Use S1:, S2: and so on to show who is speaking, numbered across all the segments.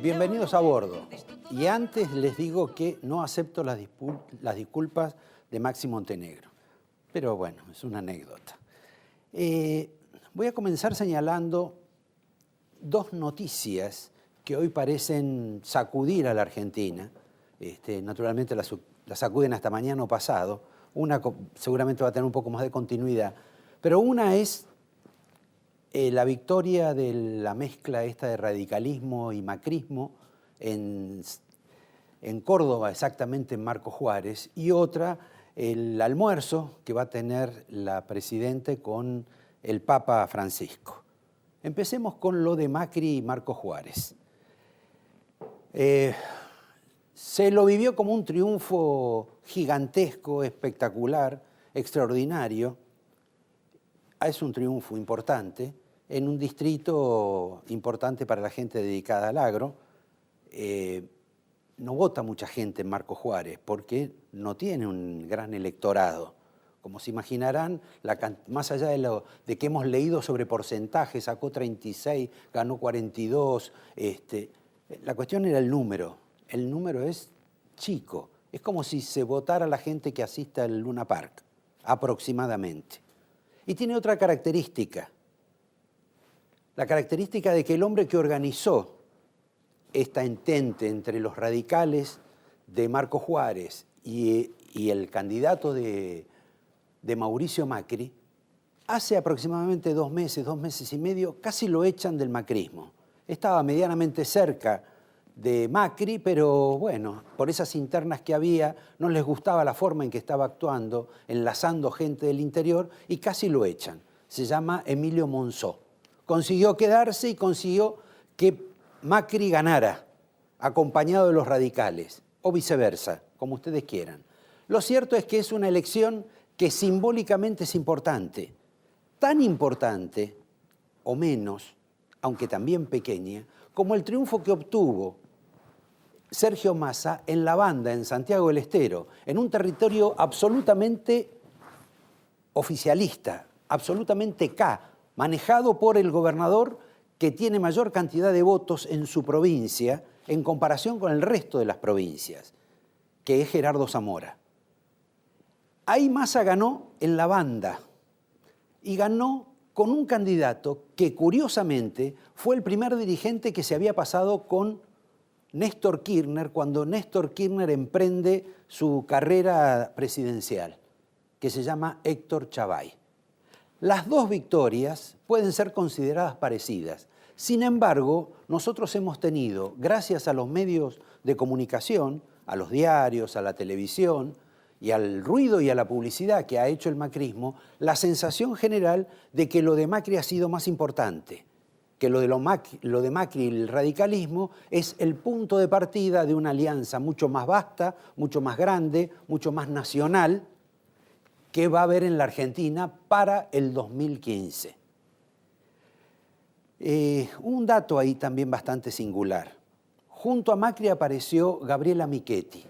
S1: Bienvenidos a bordo. Y antes les digo que no acepto las disculpas de Maxi Montenegro. Pero bueno, es una anécdota. Voy a comenzar señalando dos noticias que hoy parecen sacudir a la Argentina. Naturalmente la sacuden hasta mañana o pasado. Una seguramente va a tener un poco más de continuidad. Pero una es la victoria de la mezcla esta de radicalismo y macrismo en Córdoba, exactamente en Marcos Juárez, y otra, el almuerzo que va a tener la Presidenta con el Papa Francisco. Empecemos con lo de Macri y Marcos Juárez. Se lo vivió como un triunfo gigantesco, espectacular, extraordinario. Es un triunfo importante en un distrito importante para la gente dedicada al agro. No vota mucha gente en Marcos Juárez porque no tiene un gran electorado. Como se imaginarán, más allá de que hemos leído sobre porcentajes, sacó 36, ganó 42, la cuestión era el número. El número es chico. Es como si se votara la gente que asista al Luna Park, aproximadamente. Y tiene otra característica. La característica de que el hombre que organizó esta entente entre los radicales de Marcos Juárez y el candidato de Mauricio Macri, hace aproximadamente 2 meses y medio, casi lo echan del macrismo. Estaba medianamente cerca de Macri, pero bueno, por esas internas que había, no les gustaba la forma en que estaba actuando, enlazando gente del interior, y casi lo echan. Se llama Emilio Monzó. Consiguió quedarse y consiguió que Macri ganara, acompañado de los radicales, o viceversa, como ustedes quieran. Lo cierto es que es una elección que simbólicamente es importante, tan importante, o menos, aunque también pequeña, como el triunfo que obtuvo Sergio Massa en La Banda, en Santiago del Estero, en un territorio absolutamente oficialista, absolutamente manejado por el gobernador que tiene mayor cantidad de votos en su provincia en comparación con el resto de las provincias, que es Gerardo Zamora. Ahí Massa ganó en La Banda y ganó con un candidato que curiosamente fue el primer dirigente que se había pasado con Néstor Kirchner cuando Néstor Kirchner emprende su carrera presidencial, que se llama Héctor Chavay. Las dos victorias pueden ser consideradas parecidas. Sin embargo, nosotros hemos tenido, gracias a los medios de comunicación, a los diarios, a la televisión y al ruido y a la publicidad que ha hecho el macrismo, la sensación general de que lo de Macri ha sido más importante, que lo de Macri y el radicalismo es el punto de partida de una alianza mucho más vasta, mucho más grande, mucho más nacional, que va a haber en la Argentina para el 2015. Un dato ahí también bastante singular. Junto a Macri apareció Gabriela Michetti.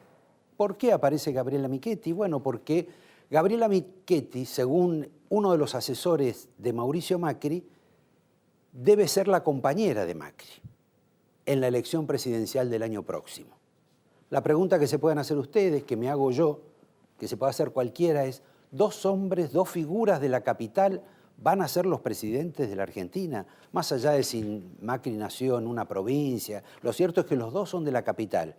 S1: ¿Por qué aparece Gabriela Michetti? Bueno, porque Gabriela Michetti, según uno de los asesores de Mauricio Macri, debe ser la compañera de Macri en la elección presidencial del año próximo. La pregunta que se pueden hacer ustedes, que me hago yo, que se puede hacer cualquiera, es: ¿2 hombres, 2 figuras de la capital van a ser los presidentes de la Argentina? Más allá de si Macri nació en una provincia, lo cierto es que los dos son de la capital.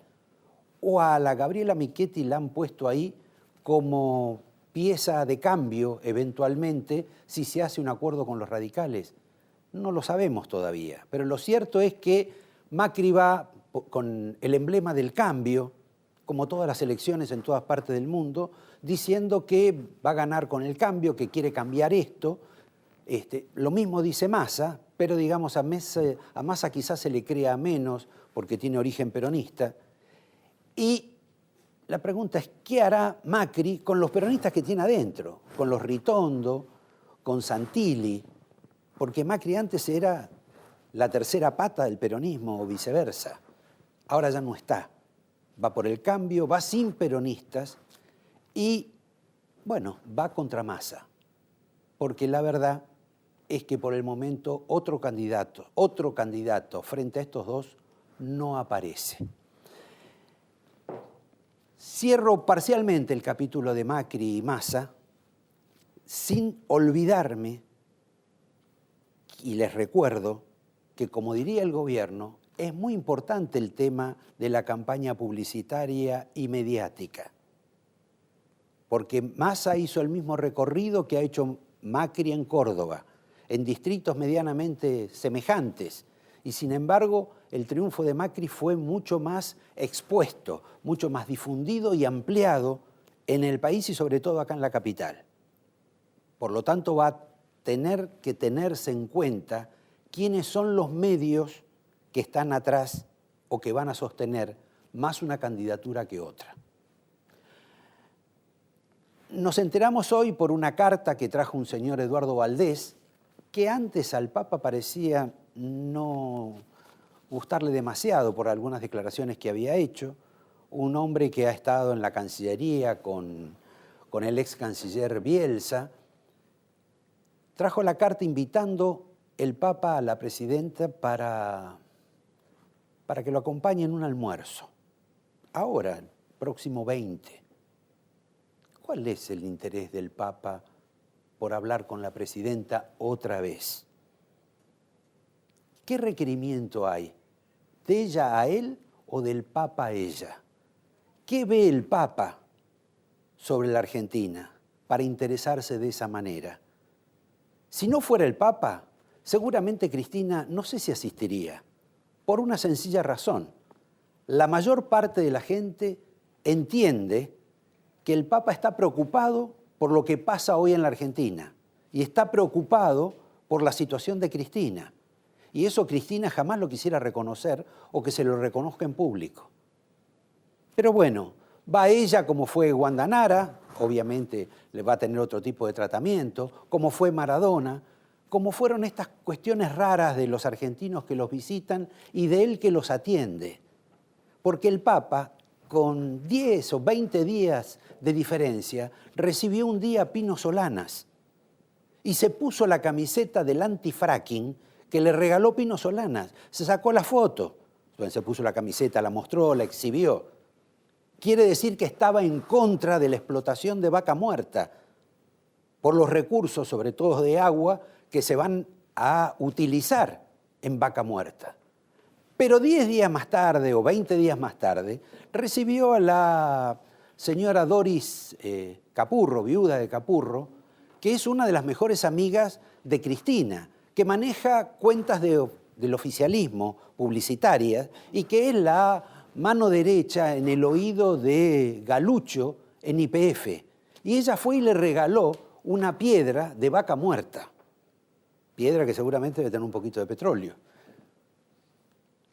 S1: O a la Gabriela Michetti la han puesto ahí como pieza de cambio, eventualmente, si se hace un acuerdo con los radicales. No lo sabemos todavía, pero lo cierto es que Macri va con el emblema del cambio, como todas las elecciones en todas partes del mundo, diciendo que va a ganar con el cambio, que quiere cambiar esto. Lo mismo dice Massa, pero digamos a Massa quizás se le crea menos porque tiene origen peronista. Y la pregunta es: ¿qué hará Macri con los peronistas que tiene adentro? Con los Ritondo, con Santilli, porque Macri antes era la tercera pata del peronismo o viceversa. Ahora ya no está. Va por el cambio, va sin peronistas y, bueno, va contra Massa. Porque la verdad es que por el momento otro candidato frente a estos dos no aparece. Cierro parcialmente el capítulo de Macri y Massa sin olvidarme, y les recuerdo que, como diría el gobierno, es muy importante el tema de la campaña publicitaria y mediática, porque Massa hizo el mismo recorrido que ha hecho Macri en Córdoba, en distritos medianamente semejantes, y sin embargo el triunfo de Macri fue mucho más expuesto, mucho más difundido y ampliado en el país y sobre todo acá en la capital. Por lo tanto, va a tener que tenerse en cuenta quiénes son los medios que están atrás o que van a sostener más una candidatura que otra. Nos enteramos hoy por una carta que trajo un señor Eduardo Valdés, que antes al Papa parecía no gustarle demasiado por algunas declaraciones que había hecho, un hombre que ha estado en la Cancillería con el ex canciller Bielsa, trajo la carta invitando el Papa a la presidenta para que lo acompañe en un almuerzo. Ahora, el próximo 20. ¿Cuál es el interés del Papa por hablar con la presidenta otra vez? ¿Qué requerimiento hay? ¿De ella a él o del Papa a ella? ¿Qué ve el Papa sobre la Argentina para interesarse de esa manera? Si no fuera el Papa, seguramente Cristina no sé si asistiría, por una sencilla razón. La mayor parte de la gente entiende que el Papa está preocupado por lo que pasa hoy en la Argentina y está preocupado por la situación de Cristina. Y eso Cristina jamás lo quisiera reconocer o que se lo reconozca en público. Pero bueno, va ella como fue Wanda Nara, obviamente le va a tener otro tipo de tratamiento, como fue Maradona, como fueron estas cuestiones raras de los argentinos que los visitan y de él que los atiende. Porque el Papa, con 10 o 20 días de diferencia, recibió un día a Pino Solanas y se puso la camiseta del antifracking que le regaló Pino Solanas. Se sacó la foto, se puso la camiseta, la mostró, la exhibió. Quiere decir que estaba en contra de la explotación de Vaca Muerta por los recursos, sobre todo de agua, que se van a utilizar en Vaca Muerta. Pero 10 días más tarde o 20 días más tarde recibió a la señora Doris Capurro, viuda de Capurro, que es una de las mejores amigas de Cristina, que maneja cuentas del oficialismo publicitarias y que es la mano derecha en el oído de Galucho en YPF. Y ella fue y le regaló una piedra de vaca muerta, piedra que seguramente debe tener un poquito de petróleo.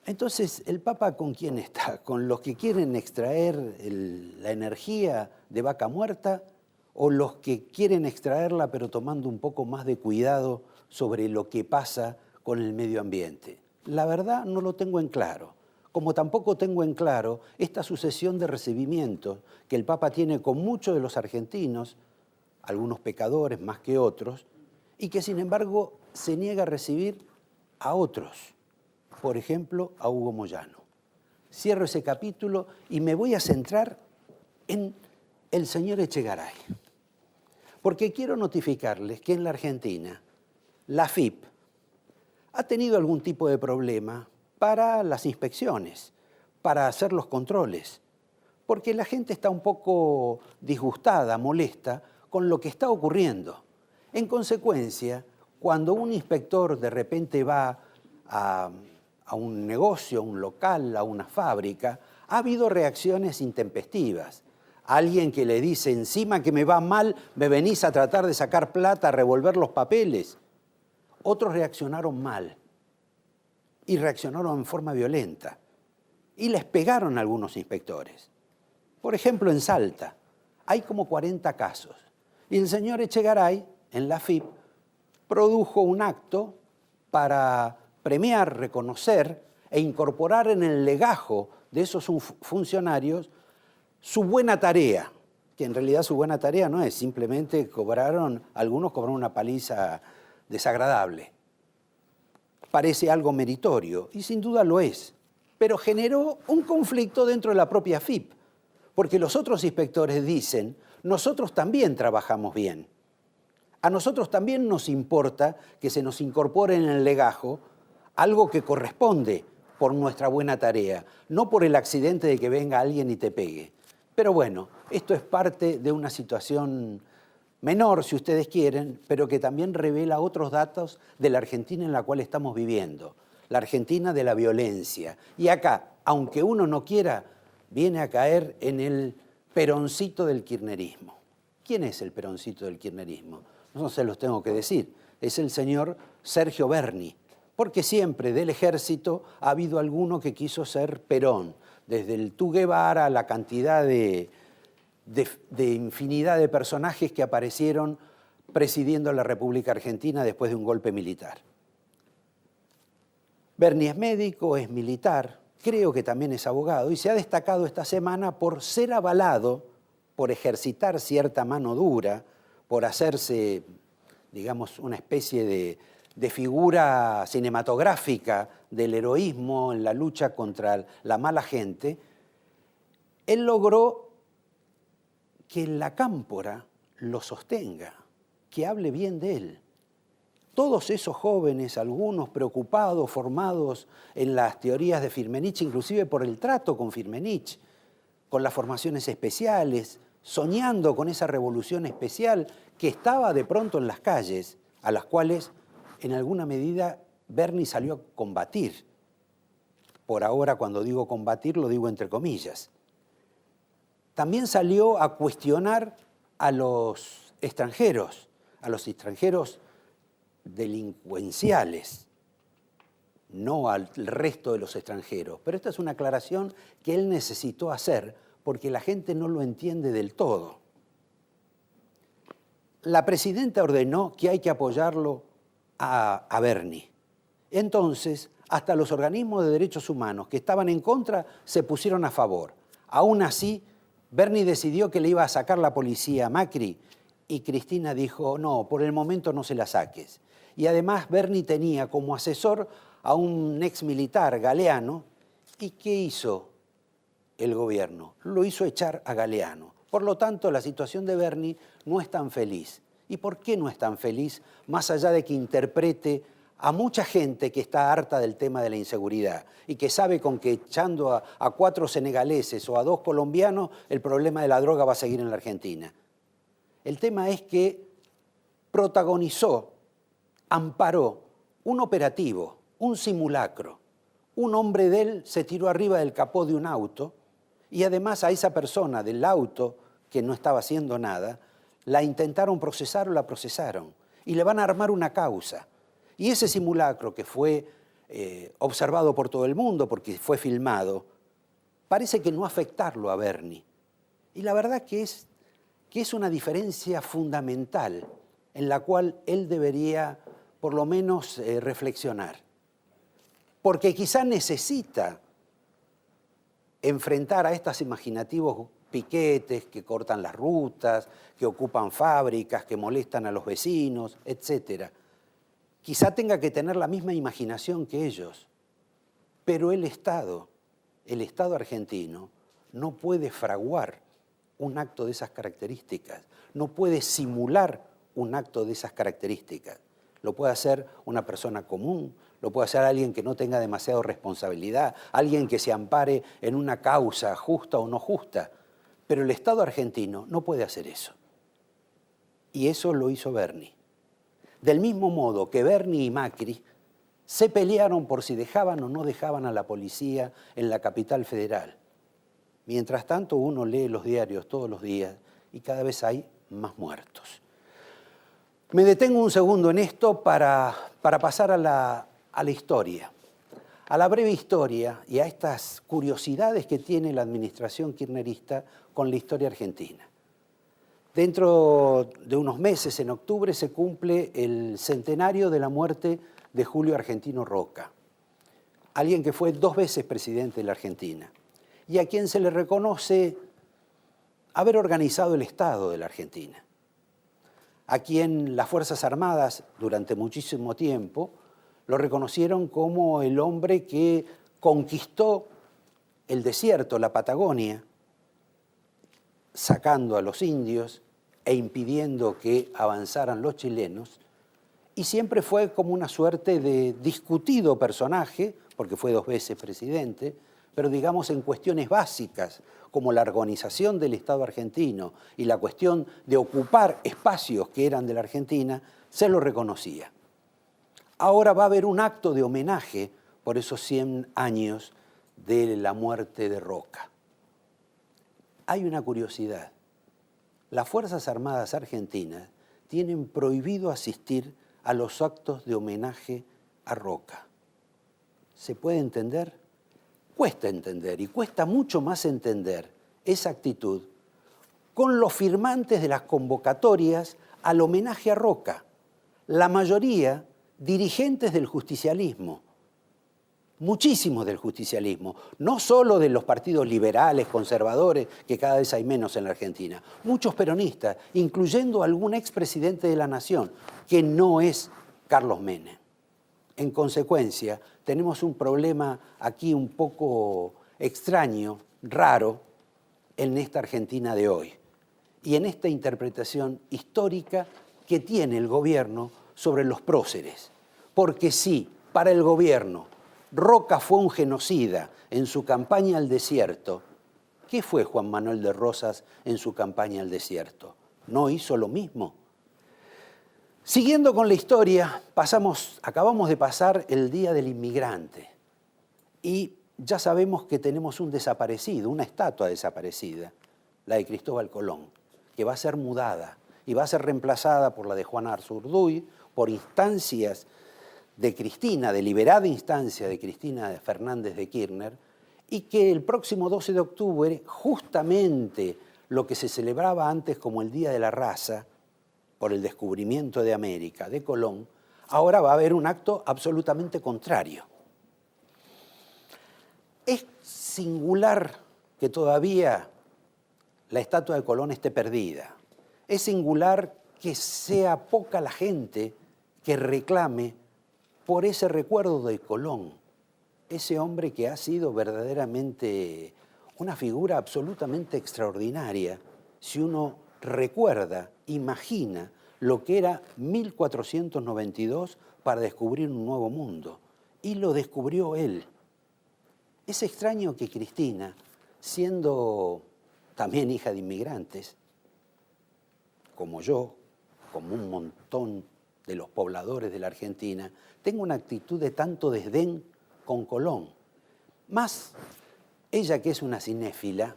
S1: Entonces, ¿el Papa con quién está? ¿Con los que quieren extraer la energía de vaca muerta o los que quieren extraerla pero tomando un poco más de cuidado sobre lo que pasa con el medio ambiente? La verdad no lo tengo en claro, como tampoco tengo en claro esta sucesión de recibimientos que el Papa tiene con muchos de los argentinos, algunos pecadores más que otros, y que sin embargo se niega a recibir a otros. Por ejemplo, a Hugo Moyano. Cierro ese capítulo y me voy a centrar en el señor Echegaray. Porque quiero notificarles que en la Argentina, la AFIP ha tenido algún tipo de problema para las inspecciones, para hacer los controles, porque la gente está un poco disgustada, molesta con lo que está ocurriendo. En consecuencia, cuando un inspector de repente va a un negocio, a un local, a una fábrica, ha habido reacciones intempestivas. Alguien que le dice, encima que me va mal, me venís a tratar de sacar plata, a revolver los papeles. Otros reaccionaron mal y reaccionaron en forma violenta y les pegaron a algunos inspectores. Por ejemplo, en Salta hay como 40 casos y el señor Echegaray, en la AFIP, produjo un acto para premiar, reconocer e incorporar en el legajo de esos funcionarios su buena tarea, que en realidad su buena tarea no es, simplemente algunos cobraron una paliza desagradable. Parece algo meritorio, y sin duda lo es, pero generó un conflicto dentro de la propia AFIP, porque los otros inspectores dicen, nosotros también trabajamos bien. A nosotros también nos importa que se nos incorpore en el legajo algo que corresponde por nuestra buena tarea, no por el accidente de que venga alguien y te pegue. Pero bueno, esto es parte de una situación menor, si ustedes quieren, pero que también revela otros datos de la Argentina en la cual estamos viviendo, la Argentina de la violencia. Y acá, aunque uno no quiera, viene a caer en el peroncito del kirchnerismo. ¿Quién es el peroncito del kirchnerismo? No se los tengo que decir, es el señor Sergio Berni, porque siempre del ejército ha habido alguno que quiso ser Perón, desde el Che Guevara, la cantidad de infinidad de personajes que aparecieron presidiendo la República Argentina después de un golpe militar. Berni es médico, es militar, creo que también es abogado y se ha destacado esta semana por ser avalado, por ejercitar cierta mano dura, por hacerse, digamos, una especie de figura cinematográfica del heroísmo en la lucha contra la mala gente. Él logró que la cámpora lo sostenga, que hable bien de él. Todos esos jóvenes, algunos preocupados, formados en las teorías de Firmenich, inclusive por el trato con Firmenich, con las formaciones especiales, soñando con esa revolución especial que estaba de pronto en las calles, a las cuales en alguna medida Berni salió a combatir. Por ahora, cuando digo combatir, lo digo entre comillas. También salió a cuestionar a los extranjeros delincuenciales, no al resto de los extranjeros. Pero esta es una aclaración que él necesitó hacer porque la gente no lo entiende del todo. La presidenta ordenó que hay que apoyarlo a Berni. Entonces, hasta los organismos de derechos humanos que estaban en contra se pusieron a favor. Aún así, Berni decidió que le iba a sacar la policía a Macri y Cristina dijo, no, por el momento no se la saques. Y además Berni tenía como asesor a un ex militar, Galeano, ¿y qué hizo el gobierno? Lo hizo echar a Galeano. Por lo tanto, la situación de Berni no es tan feliz. ¿Y por qué no es tan feliz? Más allá de que interprete a mucha gente que está harta del tema de la inseguridad y que sabe con que echando a 4 senegaleses o a 2 colombianos, el problema de la droga va a seguir en la Argentina. El tema es que protagonizó, amparó un operativo, un simulacro. Un hombre de él se tiró arriba del capó de un auto y además a esa persona del auto, que no estaba haciendo nada, la intentaron procesar o la procesaron y le van a armar una causa. Y ese simulacro que fue observado por todo el mundo porque fue filmado, parece que no afectarlo a Berni. Y la verdad que es una diferencia fundamental en la cual él debería por lo menos reflexionar. Porque quizá necesita enfrentar a estos imaginativos piquetes que cortan las rutas, que ocupan fábricas, que molestan a los vecinos, etc. Quizá tenga que tener la misma imaginación que ellos, pero el Estado argentino, no puede fraguar un acto de esas características, no puede simular un acto de esas características. Lo puede hacer una persona común, lo puede hacer alguien que no tenga demasiada responsabilidad, alguien que se ampare en una causa justa o no justa, pero el Estado argentino no puede hacer eso. Y eso lo hizo Berni. Del mismo modo que Berni y Macri se pelearon por si dejaban o no dejaban a la policía en la capital federal. Mientras tanto, uno lee los diarios todos los días y cada vez hay más muertos. Me detengo un segundo en esto para pasar a la historia, a la breve historia y a estas curiosidades que tiene la administración kirchnerista con la historia argentina. Dentro de unos meses, en octubre, se cumple el centenario de la muerte de Julio Argentino Roca, alguien que fue 2 veces presidente de la Argentina y a quien se le reconoce haber organizado el Estado de la Argentina, a quien las Fuerzas Armadas durante muchísimo tiempo lo reconocieron como el hombre que conquistó el desierto, la Patagonia, sacando a los indios e impidiendo que avanzaran los chilenos, y siempre fue como una suerte de discutido personaje, porque fue 2 veces presidente, pero digamos en cuestiones básicas, como la organización del Estado argentino y la cuestión de ocupar espacios que eran de la Argentina, se lo reconocía. Ahora va a haber un acto de homenaje por esos 100 años de la muerte de Roca. Hay una curiosidad. Las Fuerzas Armadas Argentinas tienen prohibido asistir a los actos de homenaje a Roca. ¿Se puede entender? Cuesta entender, y cuesta mucho más entender esa actitud con los firmantes de las convocatorias al homenaje a Roca. La mayoría dirigentes del justicialismo, muchísimos del justicialismo, no solo de los partidos liberales, conservadores, que cada vez hay menos en la Argentina, muchos peronistas, incluyendo algún expresidente de la Nación, que no es Carlos Menem. En consecuencia, tenemos un problema aquí un poco extraño, raro, en esta Argentina de hoy y en esta interpretación histórica que tiene el gobierno sobre los próceres. Porque sí, para el gobierno, Roca fue un genocida en su campaña al desierto. ¿Qué fue Juan Manuel de Rosas en su campaña al desierto? ¿No hizo lo mismo? Siguiendo con la historia, acabamos de pasar el Día del Inmigrante y ya sabemos que tenemos un desaparecido, una estatua desaparecida, la de Cristóbal Colón, que va a ser mudada y va a ser reemplazada por la de Juan Arzurduy por instancias de Cristina, deliberada instancia de Cristina Fernández de Kirchner, y que el próximo 12 de octubre, justamente lo que se celebraba antes como el Día de la Raza, por el descubrimiento de América, de Colón, ahora va a haber un acto absolutamente contrario. Es singular que todavía la estatua de Colón esté perdida. Es singular que sea poca la gente que reclame por ese recuerdo de Colón, ese hombre que ha sido verdaderamente una figura absolutamente extraordinaria, si uno recuerda, imagina lo que era 1492 para descubrir un nuevo mundo, y lo descubrió él. Es extraño que Cristina, siendo también hija de inmigrantes, como yo, como un montón de los pobladores de la Argentina, tenga una actitud de tanto desdén con Colón. Más, ella que es una cinéfila,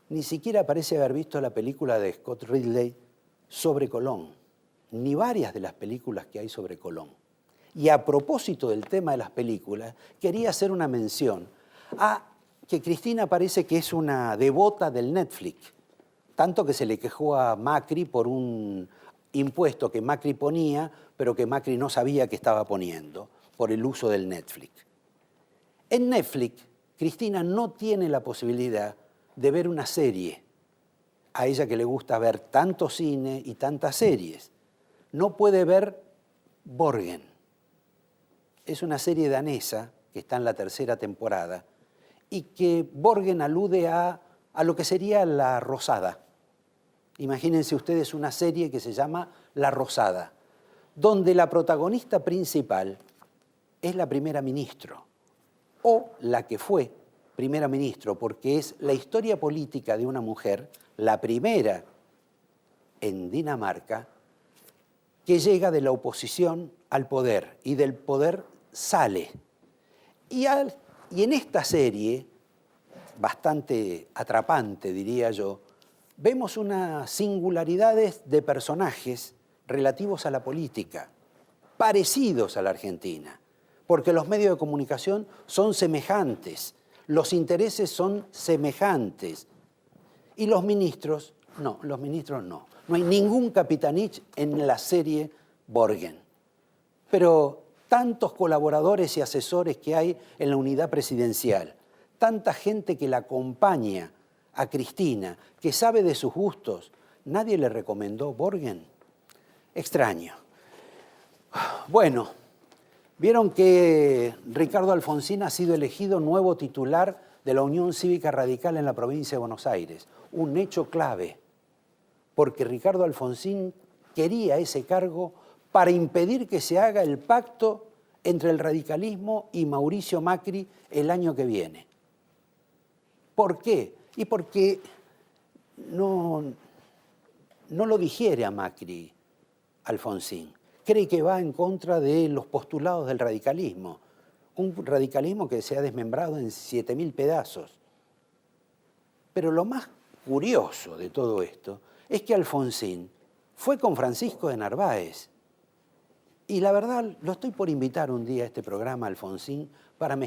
S1: ni siquiera parece haber visto la película de Scott Ridley sobre Colón, ni varias de las películas que hay sobre Colón. Y a propósito del tema de las películas, quería hacer una mención a que Cristina parece que es una devota del Netflix, tanto que se le quejó a Macri por un impuesto que Macri ponía, pero que Macri no sabía que estaba poniendo, por el uso del Netflix. En Netflix, Cristina no tiene la posibilidad de ver una serie, a ella que le gusta ver tanto cine y tantas series. No puede ver Borgen. Es una serie danesa que está en la 3ª temporada y que Borgen alude a lo que sería La Rosada. Imagínense ustedes una serie que se llama La Rosada, donde la protagonista principal es la primera ministro, o la que fue primera ministro, porque es la historia política de una mujer, la primera en Dinamarca, que llega de la oposición al poder y del poder sale. Y en esta serie, bastante atrapante diría yo, vemos unas singularidades de personajes relativos a la política, parecidos a la Argentina, porque los medios de comunicación son semejantes, los intereses son semejantes, y los ministros no. No hay ningún Capitanich en la serie Borgen. Pero tantos colaboradores y asesores que hay en la unidad presidencial, tanta gente que la acompaña a Cristina, que sabe de sus gustos, ¿nadie le recomendó Borgen? Extraño. Bueno, Vieron que Ricardo Alfonsín ha sido elegido nuevo titular de la Unión Cívica Radical en la provincia de Buenos Aires. Un hecho clave, porque Ricardo Alfonsín quería ese cargo para impedir que se haga el pacto entre el radicalismo y Mauricio Macri el año que viene. ¿Por qué? Y porque no lo digiere a Macri Alfonsín. Cree que va en contra de los postulados del radicalismo. Un radicalismo que se ha desmembrado en 7.000 pedazos. Pero lo más curioso de todo esto es que Alfonsín fue con Francisco de Narváez. Y la verdad, lo estoy por invitar un día a este programa, Alfonsín, para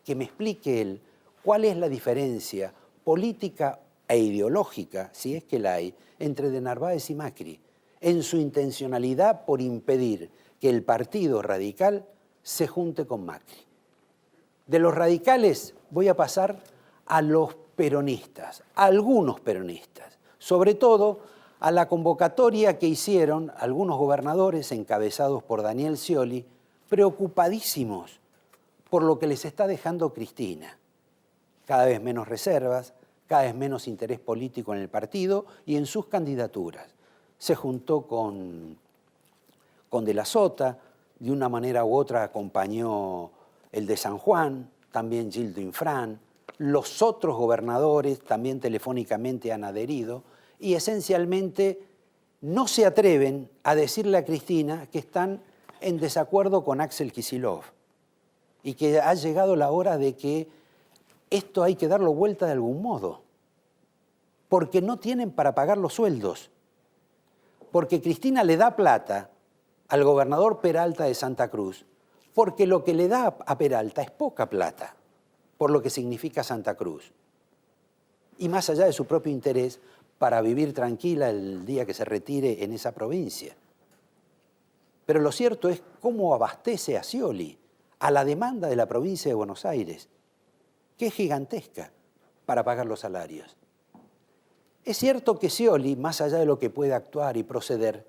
S1: que me explique él cuál es la diferencia política e ideológica, si es que la hay, entre de Narváez y Macri, en su intencionalidad por impedir que el Partido Radical se junte con Macri. De los radicales voy a pasar a los peronistas, a algunos peronistas, sobre todo a la convocatoria que hicieron algunos gobernadores encabezados por Daniel Scioli, preocupadísimos por lo que les está dejando Cristina. Cada vez menos reservas, cada vez menos interés político en el partido y en sus candidaturas. Se juntó con De la Sota, de una manera u otra acompañó el de San Juan, también Gildo Infran, los otros gobernadores también telefónicamente han adherido y esencialmente no se atreven a decirle a Cristina que están en desacuerdo con Axel Kicillof y que ha llegado la hora de que esto hay que darlo vuelta de algún modo, porque no tienen para pagar los sueldos, porque Cristina le da plata al gobernador Peralta de Santa Cruz, porque lo que le da a Peralta es poca plata, por lo que significa Santa Cruz. Y más allá de su propio interés, para vivir tranquila el día que se retire en esa provincia. Pero lo cierto es cómo abastece a Scioli a la demanda de la provincia de Buenos Aires, que es gigantesca para pagar los salarios. Es cierto que Scioli, más allá de lo que puede actuar y proceder,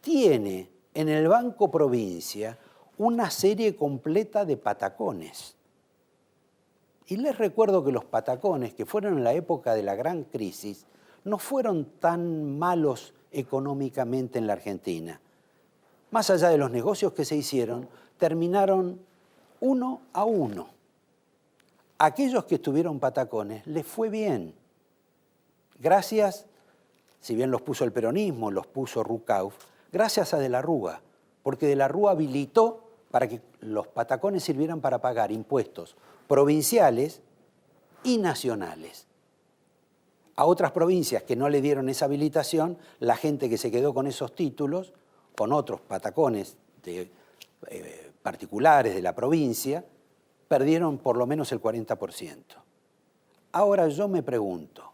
S1: tiene en el Banco Provincia una serie completa de patacones. Y les recuerdo que los patacones, que fueron en la época de la gran crisis, no fueron tan malos económicamente en la Argentina. Más allá de los negocios que se hicieron, terminaron 1-1. Aquellos que tuvieron patacones les fue bien. Gracias, si bien los puso el peronismo, los puso Rucauf, gracias a De la Rúa, porque De la Rúa habilitó para que los patacones sirvieran para pagar impuestos provinciales y nacionales. A otras provincias que no le dieron esa habilitación, la gente que se quedó con esos títulos, con otros patacones particulares de la provincia, perdieron por lo menos el 40%. Ahora yo me pregunto,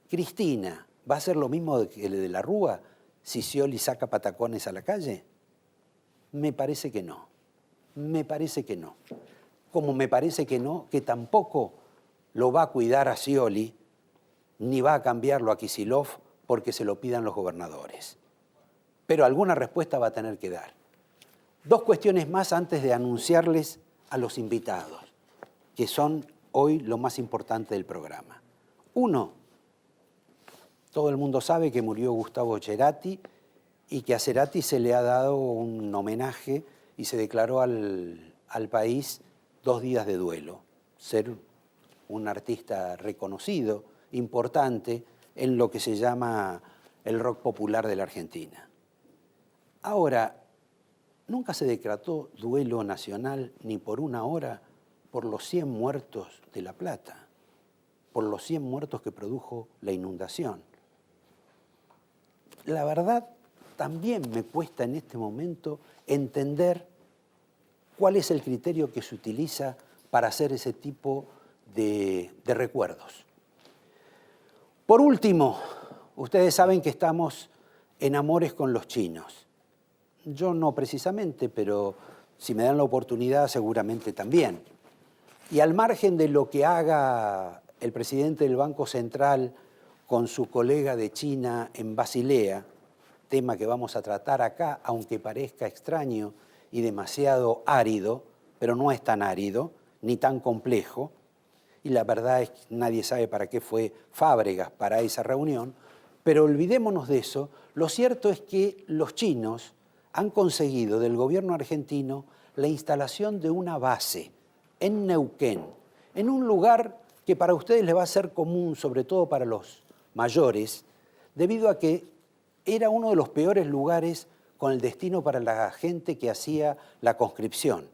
S1: ¿Cristina va a hacer lo mismo que De la Rúa si Scioli saca patacones a la calle? Me parece que no. Me parece que no. Como me parece que no, que tampoco lo va a cuidar a Scioli, ni va a cambiarlo a Kicillof porque se lo pidan los gobernadores. Pero alguna respuesta va a tener que dar. Dos cuestiones más antes de anunciarles a los invitados, que son hoy lo más importante del programa. Uno, todo el mundo sabe que murió Gustavo Cerati y que a Cerati se le ha dado un homenaje y se declaró al país 2 días de duelo. Ser un artista reconocido, importante en lo que se llama el rock popular de la Argentina. Ahora, nunca se decretó duelo nacional ni por una hora por los 100 muertos de La Plata, por los 100 muertos que produjo la inundación. La verdad, también me cuesta en este momento entender cuál es el criterio que se utiliza para hacer ese tipo de recuerdos. Por último, ustedes saben que estamos en amores con los chinos. Yo no precisamente, pero si me dan la oportunidad seguramente también. Y al margen de lo que haga el presidente del Banco Central con su colega de China en Basilea, tema que vamos a tratar acá, aunque parezca extraño y demasiado árido, pero no es tan árido ni tan complejo. Y la verdad es que nadie sabe para qué fue Fábregas para esa reunión, pero olvidémonos de eso. Lo cierto es que los chinos han conseguido del gobierno argentino la instalación de una base en Neuquén, en un lugar que para ustedes les va a ser común, sobre todo para los mayores, debido a que era uno de los peores lugares con el destino para la gente que hacía la conscripción,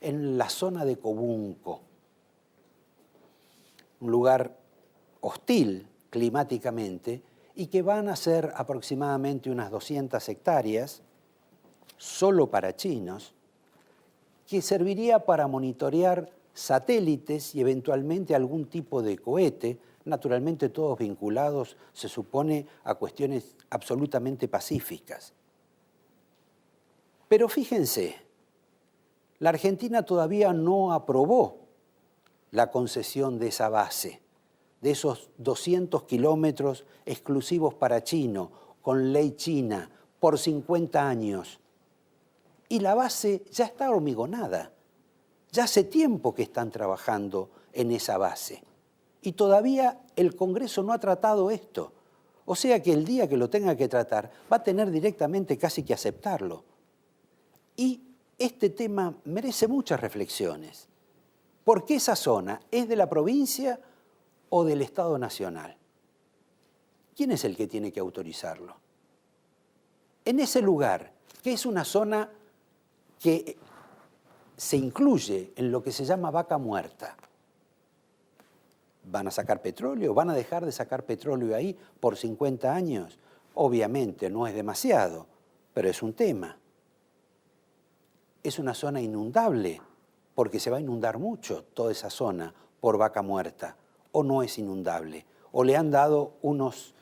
S1: en la zona de Cobunco. Un lugar hostil climáticamente y que van a ser aproximadamente unas 200 hectáreas, solo para chinos, que serviría para monitorear satélites y eventualmente algún tipo de cohete, naturalmente todos vinculados, se supone, a cuestiones absolutamente pacíficas. Pero fíjense, la Argentina todavía no aprobó la concesión de esa base, de esos 200 kilómetros exclusivos para chino, con ley china, por 50 años. Y la base ya está hormigonada. Ya hace tiempo que están trabajando en esa base. Y todavía el Congreso no ha tratado esto. O sea que el día que lo tenga que tratar, va a tener directamente casi que aceptarlo. Y este tema merece muchas reflexiones. ¿Por qué esa zona es de la provincia o del Estado Nacional? ¿Quién es el que tiene que autorizarlo? En ese lugar, que es una zona que se incluye en lo que se llama vaca muerta, ¿van a sacar petróleo? ¿Van a dejar de sacar petróleo ahí por 50 años? Obviamente no es demasiado, pero es un tema. Es una zona inundable, porque se va a inundar mucho toda esa zona por vaca muerta, o no es inundable, o le han dado unas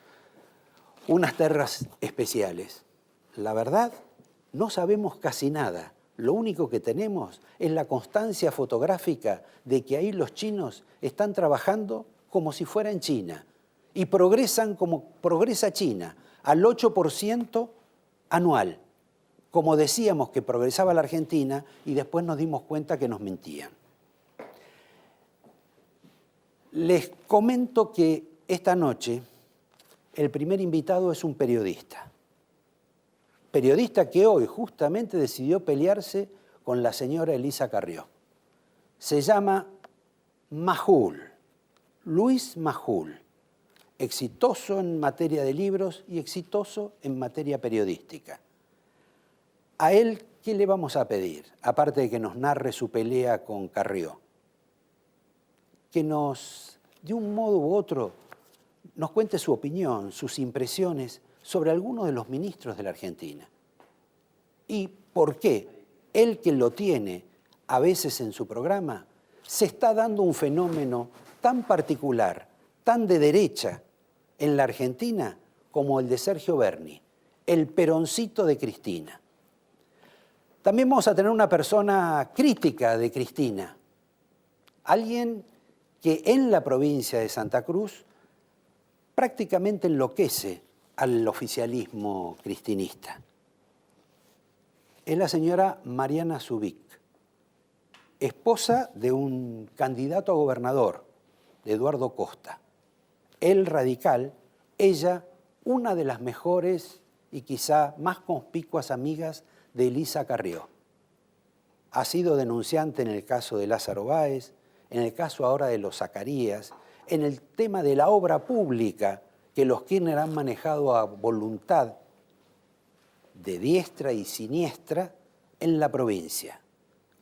S1: tierras especiales. La verdad, no sabemos casi nada. Lo único que tenemos es la constancia fotográfica de que ahí los chinos están trabajando como si fuera en China y progresan como progresa China, al 8% anual, como decíamos que progresaba la Argentina y después nos dimos cuenta que nos mentían. Les comento que esta noche el primer invitado es un periodista. Periodista que hoy justamente decidió pelearse con la señora Elisa Carrió. Se llama Majul, Luis Majul, exitoso en materia de libros y exitoso en materia periodística. A él, ¿qué le vamos a pedir? Aparte de que nos narre su pelea con Carrió. Que nos, de un modo u otro, nos cuente su opinión, sus impresiones sobre algunos de los ministros de la Argentina. Y por qué él, que lo tiene a veces en su programa, se está dando un fenómeno tan particular, tan de derecha en la Argentina como el de Sergio Berni, el peroncito de Cristina. También vamos a tener una persona crítica de Cristina, alguien que en la provincia de Santa Cruz prácticamente enloquece al oficialismo cristinista. Es la señora Mariana Zubik, esposa de un candidato a gobernador, de Eduardo Costa. Él radical, ella una de las mejores y quizá más conspicuas amigas de Elisa Carrió. Ha sido denunciante en el caso de Lázaro Báez, en el caso ahora de los Zacarías, en el tema de la obra pública que los Kirchner han manejado a voluntad de diestra y siniestra en la provincia.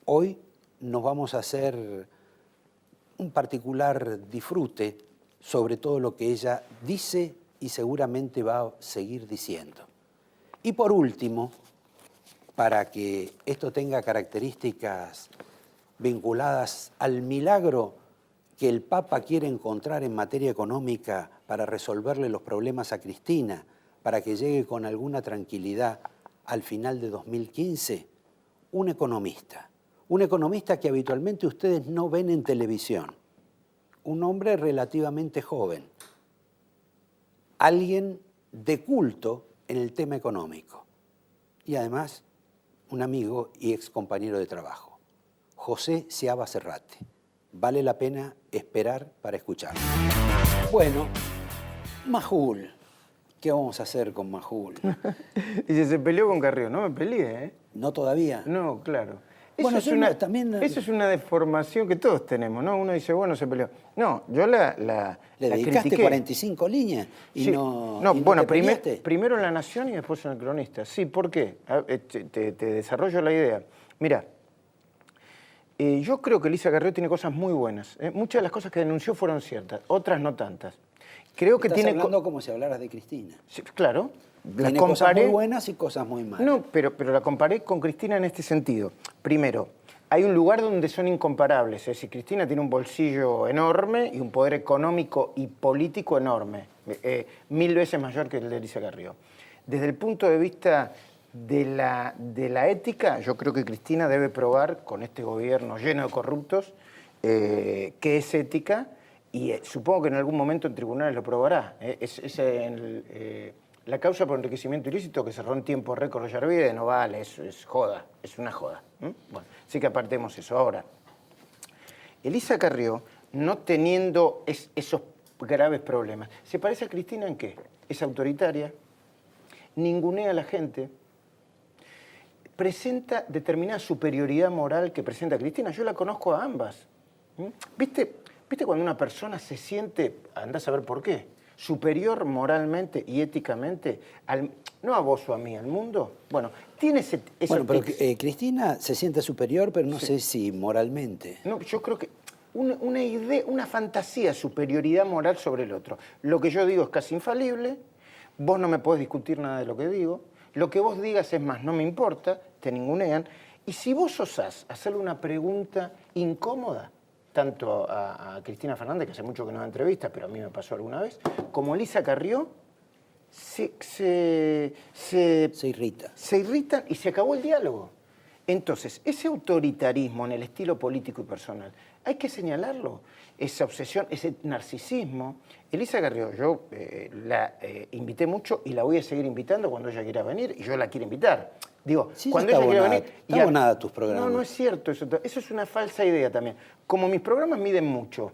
S1: Hoy nos vamos a hacer un particular disfrute sobre todo lo que ella dice y seguramente va a seguir diciendo. Y por último, para que esto tenga características vinculadas al milagro que el Papa quiere encontrar en materia económica para resolverle los problemas a Cristina, para que llegue con alguna tranquilidad al final de 2015, un economista que habitualmente ustedes no ven en televisión, un hombre relativamente joven, alguien de culto en el tema económico y además un amigo y ex compañero de trabajo, José Seaba Serrate. Vale la pena esperar para escucharlo. Bueno, Majul. ¿Qué vamos a hacer con Majul?
S2: Y se peleó con Carrió. No me peleé, ¿eh?
S1: ¿No todavía?
S2: No, claro.
S1: Bueno,
S2: Eso es una deformación que todos tenemos, ¿no? Uno dice, bueno, se peleó. No, yo la
S1: Le dedicaste
S2: critiqué.
S1: 45 líneas y
S2: Sí.
S1: no
S2: Bueno,
S1: te peleaste.
S2: primero en La Nación y después en El Cronista. Sí, ¿por qué? Te desarrollo la idea. Mira, yo creo que Elisa Carrió tiene cosas muy buenas. Muchas de las cosas que denunció fueron ciertas, otras no tantas. Creo que
S1: Estás
S2: tiene...
S1: hablando como si hablaras de Cristina.
S2: Sí, claro.
S1: Tiene cosas muy buenas y cosas muy malas.
S2: No, pero la comparé con Cristina en este sentido. Primero, hay un lugar donde son incomparables. Es decir, Cristina tiene un bolsillo enorme y un poder económico y político enorme. 1000 veces mayor que el de Elisa Carrió. Desde el punto de vista de la ética, yo creo que Cristina debe probar con este gobierno lleno de corruptos que es ética y supongo que en algún momento en tribunales lo probará. La causa por enriquecimiento ilícito que cerró en tiempo récord Ollarvide no vale, es joda, es una joda. Bueno, sí que apartemos eso. Ahora, Elisa Carrió, no teniendo esos graves problemas, ¿se parece a Cristina en qué? Es autoritaria, ningunea a la gente, presenta determinada superioridad moral que presenta Cristina. Yo la conozco a ambas. ¿Viste cuando una persona se siente, andás a ver por qué, superior moralmente y éticamente, no a vos o a mí, al mundo? Bueno, tiene ese...
S1: Bueno, pero Cristina se siente superior, pero no sé si moralmente.
S2: No, yo creo que una idea, una fantasía de superioridad moral sobre el otro. Lo que yo digo es casi infalible, vos no me podés discutir nada de lo que digo, lo que vos digas es más, no me importa, te ningunean, y si vos osás hacerle una pregunta incómoda, tanto a Cristina Fernández, que hace mucho que no da entrevista, pero a mí me pasó alguna vez, como Elisa Carrió, se
S1: irrita.
S2: Se irritan y se acabó el diálogo. Entonces, ese autoritarismo en el estilo político y personal, hay que señalarlo. Esa obsesión, ese narcisismo. Elisa Carrió, yo la invité mucho y la voy a seguir invitando cuando ella quiera venir, y yo la quiero invitar. Digo,
S1: sí,
S2: cuando ella quiera venir...
S1: Está abonada a tus programas.
S2: No, no es cierto eso. Eso es una falsa idea también. Como mis programas miden mucho.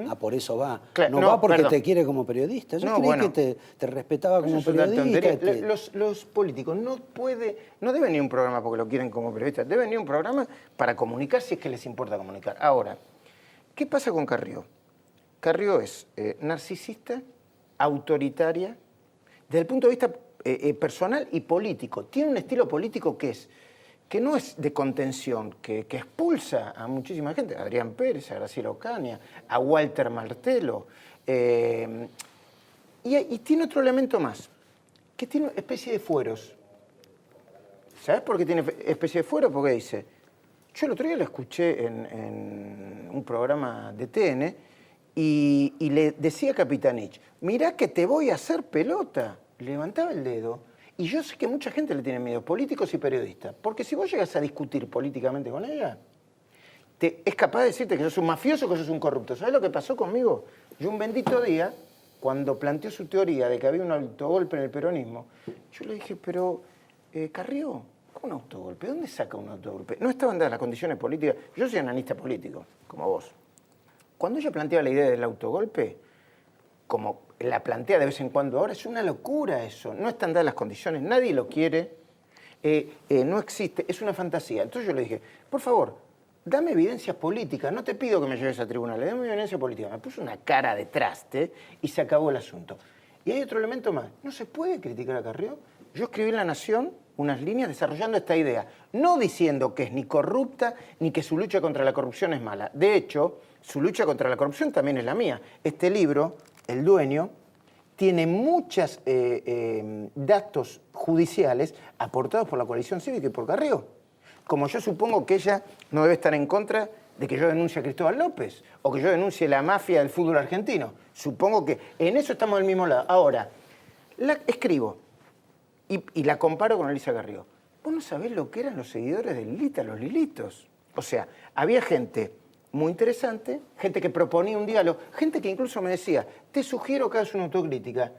S1: Ah, por eso va.
S2: Claro,
S1: no va porque
S2: perdón.
S1: te quiere como periodista. Yo creí que te respetaba como
S2: Eso es una
S1: periodista.
S2: tontería. Los políticos no deben ir a un programa porque lo quieren como periodista. Deben ir a un programa para comunicar si es que les importa comunicar. Ahora, ¿qué pasa con Carrió? Carrió es narcisista, autoritaria, desde el punto de vista personal y político. Tiene un estilo político que no es de contención, que expulsa a muchísima gente, a Adrián Pérez, a Graciela Ocaña, a Walter Martelo. Y tiene otro elemento más, que tiene una especie de fueros. ¿Sabes por qué tiene especie de fuero? Porque dice, yo el otro día lo escuché en un programa de TN y le decía a Capitanich, mirá que te voy a hacer pelota. Levantaba el dedo. Y yo sé que mucha gente le tiene miedo, políticos y periodistas, porque si vos llegas a discutir políticamente con ella, es capaz de decirte que sos un mafioso o que sos un corrupto. ¿Sabés lo que pasó conmigo? Yo un bendito día, cuando planteó su teoría de que había un autogolpe en el peronismo, yo le dije, pero Carrió, ¿cómo un autogolpe? ¿Dónde saca un autogolpe? No estaban dadas las condiciones políticas. Yo soy analista político, como vos. Cuando ella planteaba la idea del autogolpe, como la plantea de vez en cuando ahora, es una locura eso. No están dadas las condiciones, nadie lo quiere, no existe, es una fantasía. Entonces yo le dije, por favor, dame evidencias políticas, no te pido que me lleves a tribunales, dame evidencia política. Me puso una cara de traste y se acabó el asunto. Y hay otro elemento más, no se puede criticar a Carrió. Yo escribí en La Nación unas líneas desarrollando esta idea, no diciendo que es ni corrupta ni que su lucha contra la corrupción es mala. De hecho, su lucha contra la corrupción también es la mía. Este libro, El Dueño, tiene muchos datos judiciales aportados por la coalición cívica y por Carrió. Como yo supongo que ella no debe estar en contra de que yo denuncie a Cristóbal López o que yo denuncie la mafia del fútbol argentino. Supongo que en eso estamos del mismo lado. Ahora, la escribo y la comparo con Elisa Carrió. Vos no sabés lo que eran los seguidores de Lilita, los Lilitos. O sea, había gente muy interesante, gente que proponía un diálogo, gente que incluso me decía, te sugiero que hagas una autocrítica.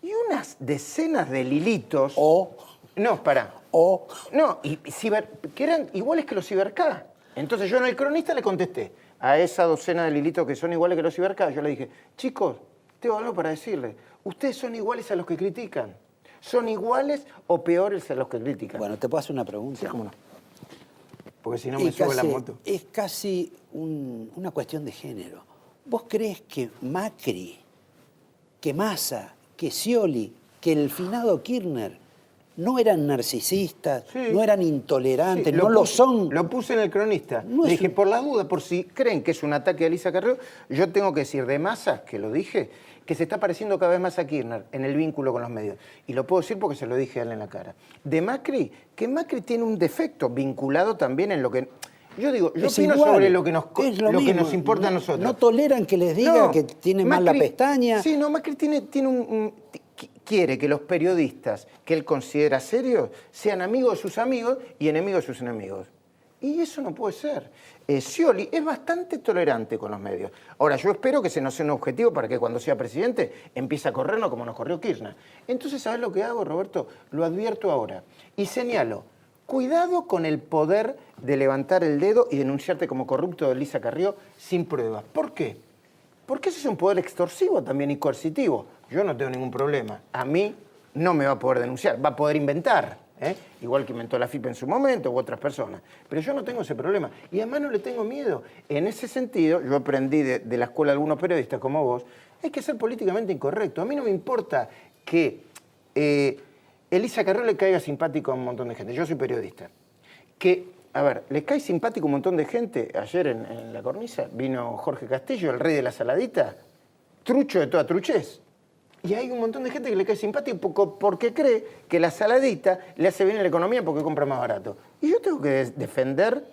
S2: Y unas decenas de Lilitos...
S1: O
S2: No, pará.
S1: O
S2: No, que eran iguales que los Cibercá. Entonces yo en el Cronista le contesté a esa docena de lilitos que son iguales que los Cibercá. Yo le dije, chicos, tengo algo para decirles. Ustedes son iguales a los que critican. ¿Son iguales o peores a los que critican?
S1: bueno, ¿te puedo hacer una pregunta?
S2: Sí, cómo no. Porque si no me sube la moto.
S1: Es casi una cuestión de género. ¿Vos crees que Macri, que Massa, que Scioli, que el finado Kirchner no eran narcisistas,
S2: Sí.
S1: no eran intolerantes,
S2: Sí,
S1: no lo son?
S2: Lo puse en el Cronista.
S1: No
S2: Le
S1: es
S2: dije,
S1: un-
S2: por la duda, por si creen que es un ataque a Elisa Carrió, yo tengo que decir de Massa, que lo dije, que se está pareciendo cada vez más a Kirchner en el vínculo con los medios. Y lo puedo decir porque se lo dije a él en la cara. De Macri, que Macri tiene un defecto vinculado también en lo que... Yo digo, yo
S1: Es
S2: opino
S1: igual,
S2: sobre lo que nos
S1: es lo
S2: que
S1: mismo.
S2: nos importa a nosotros.
S1: No toleran que les diga
S2: No,
S1: que tiene mal la
S2: Macri-
S1: pestaña.
S2: Sí, no, Macri quiere que los periodistas que él considera serios sean amigos de sus amigos y enemigos de sus enemigos. Y eso no puede ser. Scioli es bastante tolerante con los medios. Ahora, yo espero que ese no sea un objetivo para que cuando sea presidente empiece a corrernos como nos corrió Kirchner. Entonces, ¿sabes lo que hago, Roberto? Lo advierto ahora. Y señalo, cuidado con el poder de levantar el dedo y denunciarte como corrupto de Elisa Carrió sin pruebas. ¿Por qué? Porque ese es un poder extorsivo también y coercitivo. Yo no tengo ningún problema. A mí no me va a poder denunciar, va a poder inventar, ¿eh? Igual que inventó la FIP en su momento u otras personas. Pero yo no tengo ese problema. Y además no le tengo miedo. En ese sentido, yo aprendí de la escuela de algunos periodistas como vos, hay que ser políticamente incorrecto. A mí no me importa que Elisa Carrió le caiga simpático a un montón de gente. Yo soy periodista. A ver, ¿le cae simpático a un montón de gente? Ayer en La Cornisa vino Jorge Castillo, el rey de la saladita, trucho de toda truchez. Y hay un montón de gente que le cae simpático porque cree que la saladita le hace bien a la economía porque compra más barato. Y yo tengo que defender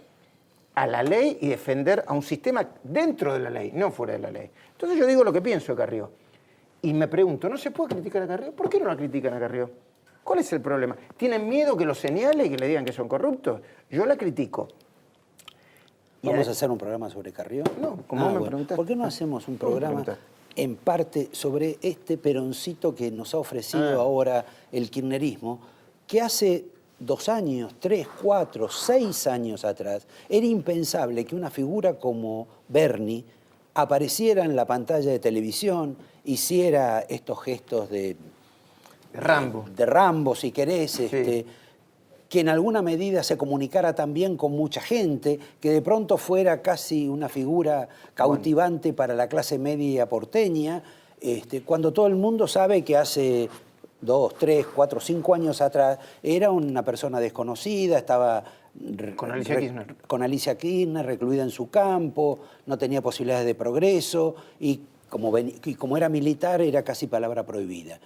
S2: a la ley y defender a un sistema dentro de la ley, no fuera de la ley. Entonces yo digo lo que pienso de Carrió. Y me pregunto, ¿no se puede criticar a Carrió? ¿Por qué no la critican a Carrió? ¿Cuál es el problema? ¿Tienen miedo que lo señale y que le digan que son corruptos? Yo la critico.
S1: ¿Vamos a hacer un programa sobre Carrió?
S2: No, como vos me preguntaste.
S1: ¿Por qué no hacemos un
S2: ¿Cómo me
S1: programa
S2: preguntaste?
S1: en parte sobre este peroncito que nos ha ofrecido ahora el kirchnerismo, que hace 2 años, 3, 4, 6 años atrás, era impensable que una figura como Bernie apareciera en la pantalla de televisión, hiciera estos gestos de Rambo, si querés,
S2: Sí.
S1: que en alguna medida se comunicara también con mucha gente, que de pronto fuera casi una figura cautivante para la clase media porteña, cuando todo el mundo sabe que hace 2, 3, 4, 5 años atrás era una persona desconocida, estaba con Alicia Kirchner, recluida en su campo, no tenía posibilidades de progreso y como era militar era casi palabra prohibida.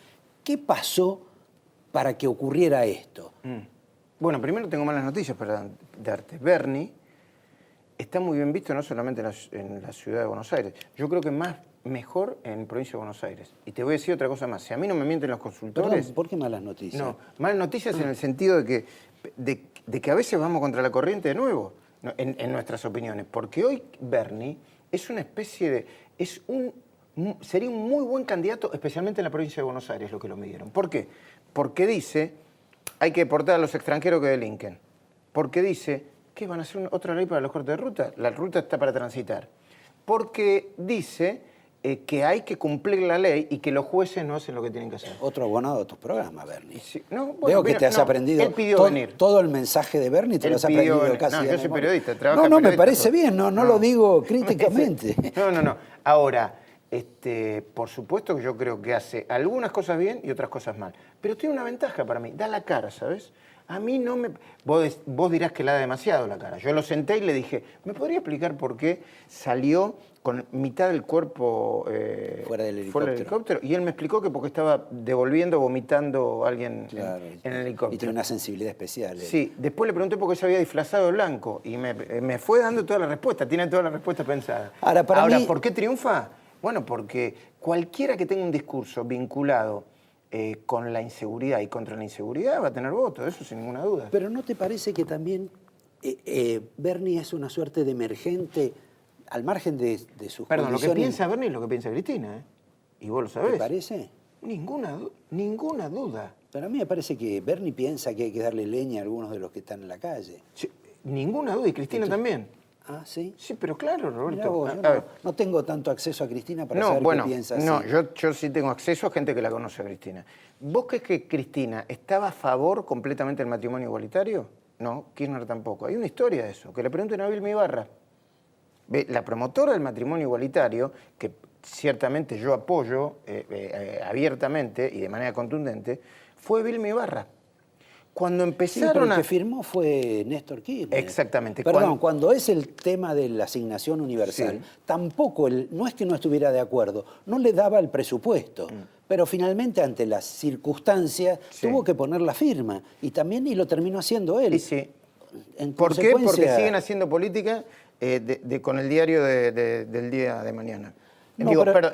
S1: ¿Qué pasó para que ocurriera esto?
S2: Bueno, primero tengo malas noticias para darte. Bernie está muy bien visto no solamente en la ciudad de Buenos Aires, yo creo que mejor en provincia de Buenos Aires. Y te voy a decir otra cosa más. Si a mí no me mienten los consultores...
S1: Perdón, ¿por qué malas noticias?
S2: No, malas noticias en el sentido de que a veces vamos contra la corriente de nuevo, en nuestras opiniones. Porque hoy Bernie es una especie de... sería un muy buen candidato, especialmente en la provincia de Buenos Aires, lo que lo midieron. ¿Por qué? Porque dice, hay que deportar a los extranjeros que delinquen. Porque dice, ¿qué van a hacer otra ley para los cortes de ruta? La ruta está para transitar. Porque dice que hay que cumplir la ley y que los jueces no hacen lo que tienen que hacer.
S1: Otro abonado a tus programas, Bernie.
S2: Sí, no,
S1: Veo que te has aprendido
S2: él pidió venir.
S1: todo el mensaje de Bernie, te
S2: Él
S1: lo has
S2: pidió
S1: aprendido
S2: venir.
S1: casi
S2: No,
S1: de
S2: yo soy
S1: memoria.
S2: periodista, trabajo
S1: No,
S2: de
S1: me
S2: periodista.
S1: parece bien, no lo digo críticamente.
S2: No. Ahora, por supuesto que yo creo que hace algunas cosas bien y otras cosas mal. Pero tiene una ventaja para mí, da la cara, ¿sabes? A mí no me... Vos dirás que la da demasiado la cara. Yo lo senté y le dije, ¿me podría explicar por qué salió con mitad del cuerpo
S1: fuera del helicóptero?
S2: Y él me explicó que porque estaba vomitando a alguien
S1: Claro,
S2: en el helicóptero.
S1: Y tiene una sensibilidad especial.
S2: Sí, después le pregunté por qué se había disfrazado de blanco y me fue dando toda la respuesta, tiene toda la respuesta pensada.
S1: Ahora,
S2: ¿por qué triunfa? Bueno, porque cualquiera que tenga un discurso vinculado con la inseguridad y contra la inseguridad va a tener votos, eso sin ninguna duda.
S1: Pero ¿no te parece que también Bernie es una suerte de emergente al margen de sus
S2: Perdón, lo que
S1: condiciones?
S2: piensa Bernie es lo que piensa Cristina, ¿eh? Y vos lo sabés.
S1: ¿Te parece?
S2: Ninguna duda.
S1: Pero a mí me parece que Bernie piensa que hay que darle leña a algunos de los que están en la calle.
S2: Sí, ninguna duda, y Cristina también.
S1: Ah, ¿sí?
S2: Sí, pero claro,
S1: Mirá
S2: Roberto.
S1: vos, yo no tengo tanto acceso a Cristina para saber qué piensa.
S2: No, yo sí tengo acceso a gente que la conoce a Cristina. ¿Vos crees que Cristina estaba a favor completamente del matrimonio igualitario? No, Kirchner tampoco. Hay una historia de eso, que le pregunten a Vilma Ibarra. La promotora del matrimonio igualitario, que ciertamente yo apoyo abiertamente y de manera contundente, fue Vilma Ibarra. Cuando empezaron
S1: el que firmó fue Néstor Kirchner.
S2: Exactamente.
S1: Perdón, cuando es el tema de la asignación universal, tampoco, no es que no estuviera de acuerdo, no le daba el presupuesto, pero finalmente ante las circunstancias tuvo que poner la firma y lo terminó haciendo él.
S2: Y sí. ¿Por qué? Porque siguen haciendo política con el diario del día de mañana.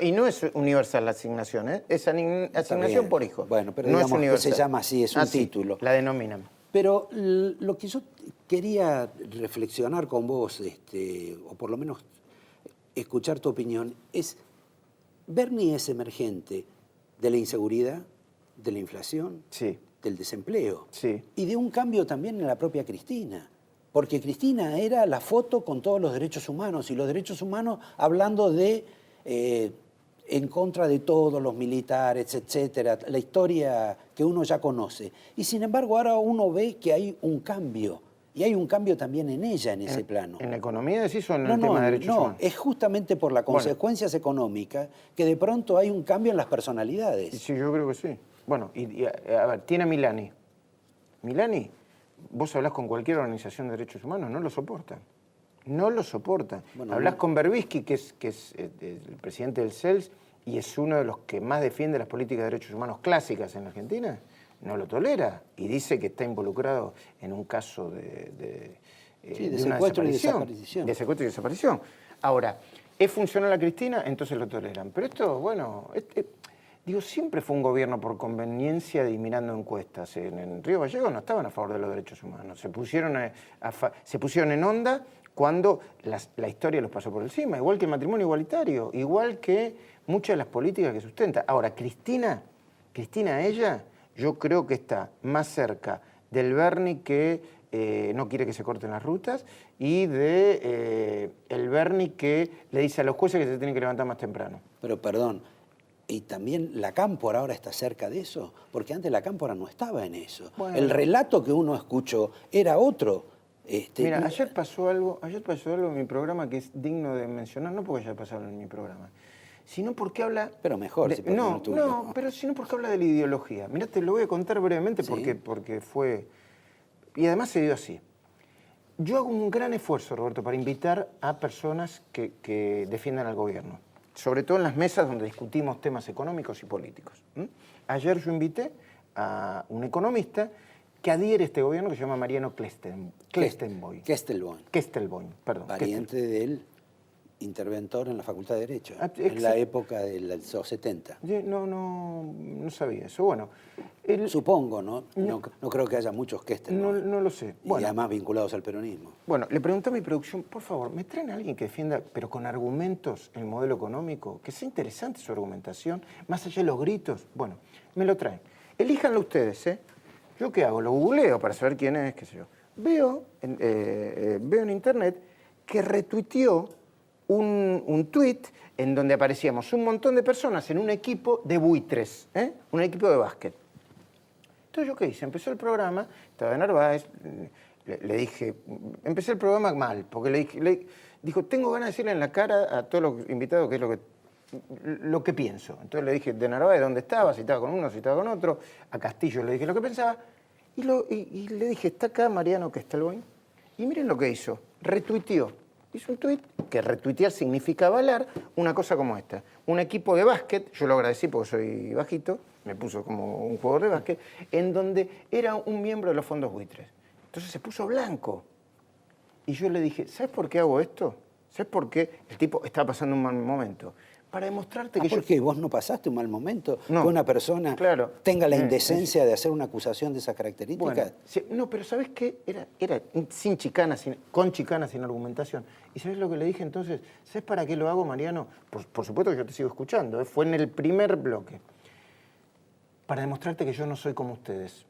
S2: Y no es universal la asignación, es asignación por hijo.
S1: Bueno, pero
S2: no
S1: digamos
S2: es universal.
S1: que se llama así, es un título.
S2: La denominan.
S1: Pero lo que yo quería reflexionar con vos, o por lo menos escuchar tu opinión, es, Bernie es emergente de la inseguridad, de la inflación, del desempleo, y de un cambio también en la propia Cristina. Porque Cristina era la foto con todos los derechos humanos, y los derechos humanos hablando de en contra de todos los militares, etcétera, la historia que uno ya conoce. Y sin embargo ahora uno ve que hay un cambio, y hay un cambio también en ella, en ese plano.
S2: ¿En la economía decís o en el tema de derechos humanos?
S1: No, es justamente por las consecuencias económicas que de pronto hay un cambio en las personalidades.
S2: Sí, yo creo que sí. Bueno, a ver, tiene a Milani. Milani, vos hablás con cualquier organización de derechos humanos, no lo soportan. No lo soportan. Bueno, hablás con Berbisky, que es el presidente del CELS, y es uno de los que más defiende las políticas de derechos humanos clásicas en la Argentina, no lo tolera y dice que está involucrado en un caso de
S1: secuestro y desaparición.
S2: De secuestro y desaparición. Ahora, ¿es funcional a Cristina? Entonces lo toleran. Pero esto, bueno, siempre fue un gobierno por conveniencia y mirando encuestas. En Río Gallegos no estaban a favor de los derechos humanos. Se pusieron en onda cuando la historia los pasó por encima, igual que el matrimonio igualitario, igual que muchas de las políticas que sustenta. Ahora, Cristina ella, yo creo que está más cerca del Bernie que no quiere que se corten las rutas y de el Bernie que le dice a los jueces que se tienen que levantar más temprano.
S1: Pero perdón, y también la Cámpora ahora está cerca de eso, porque antes la Cámpora no estaba en eso. Bueno. El relato que uno escuchó era otro.
S2: Mira, ayer pasó algo en mi programa que es digno de mencionar, no porque haya pasado en mi programa, sino porque habla...
S1: Pero mejor, si
S2: pero sino porque habla de la ideología. Mirá, te lo voy a contar brevemente porque fue... Y además se dio así. Yo hago un gran esfuerzo, Roberto, para invitar a personas que defiendan al gobierno, sobre todo en las mesas donde discutimos temas económicos y políticos. Ayer yo a un economista que adhiere a este gobierno que se llama Mariano Clestenboy. Kestelboim, perdón.
S1: Pariente del interventor en la Facultad de Derecho, en la época de los 70.
S2: No sabía eso. Bueno,
S1: supongo, ¿no? No creo que haya muchos Kestelboim.
S2: No lo sé.
S1: Bueno, y además vinculados al peronismo.
S2: Bueno, le pregunté a mi producción, por favor, ¿me traen a alguien que defienda, pero con argumentos, el modelo económico? Que sea interesante su argumentación, más allá de los gritos. Bueno, me lo traen. Elíjanlo ustedes, ¿eh? ¿Yo qué hago? Lo googleo para saber quién es, qué sé yo. Veo en internet que retuiteó un tuit en donde aparecíamos un montón de personas en un equipo de buitres, un equipo de básquet. Entonces, ¿yo qué hice? Empezó el programa, estaba de Narváez, le dije, empecé el programa mal, porque le dijo, tengo ganas de decirle en la cara a todos los invitados qué es lo que pienso. Entonces le dije de Narváez dónde estaba, si estaba con uno, si estaba con otro. A Castillo le dije lo que pensaba. Y le dije, está acá Mariano Kestelboim. Y miren lo que hizo. Retuiteó. Hizo un tuit que retuitear significa avalar una cosa como esta. Un equipo de básquet, yo lo agradecí porque soy bajito, me puso como un jugador de básquet, en donde era un miembro de los fondos buitres. Entonces se puso blanco. Y yo le dije, ¿sabes por qué hago esto? ¿Sabes por qué? El tipo estaba pasando un mal momento. Para demostrarte que
S1: ¿por qué? ¿Vos no pasaste un mal momento?
S2: No,
S1: que una persona tenga la indecencia de hacer una acusación de esas características.
S2: Bueno, no, pero ¿sabés qué? Era sin chicana, con chicana, sin argumentación. ¿Y sabés lo que le dije entonces? ¿Sabés para qué lo hago, Mariano? Por supuesto que yo te sigo escuchando, fue en el primer bloque. para demostrarte que yo no soy como ustedes.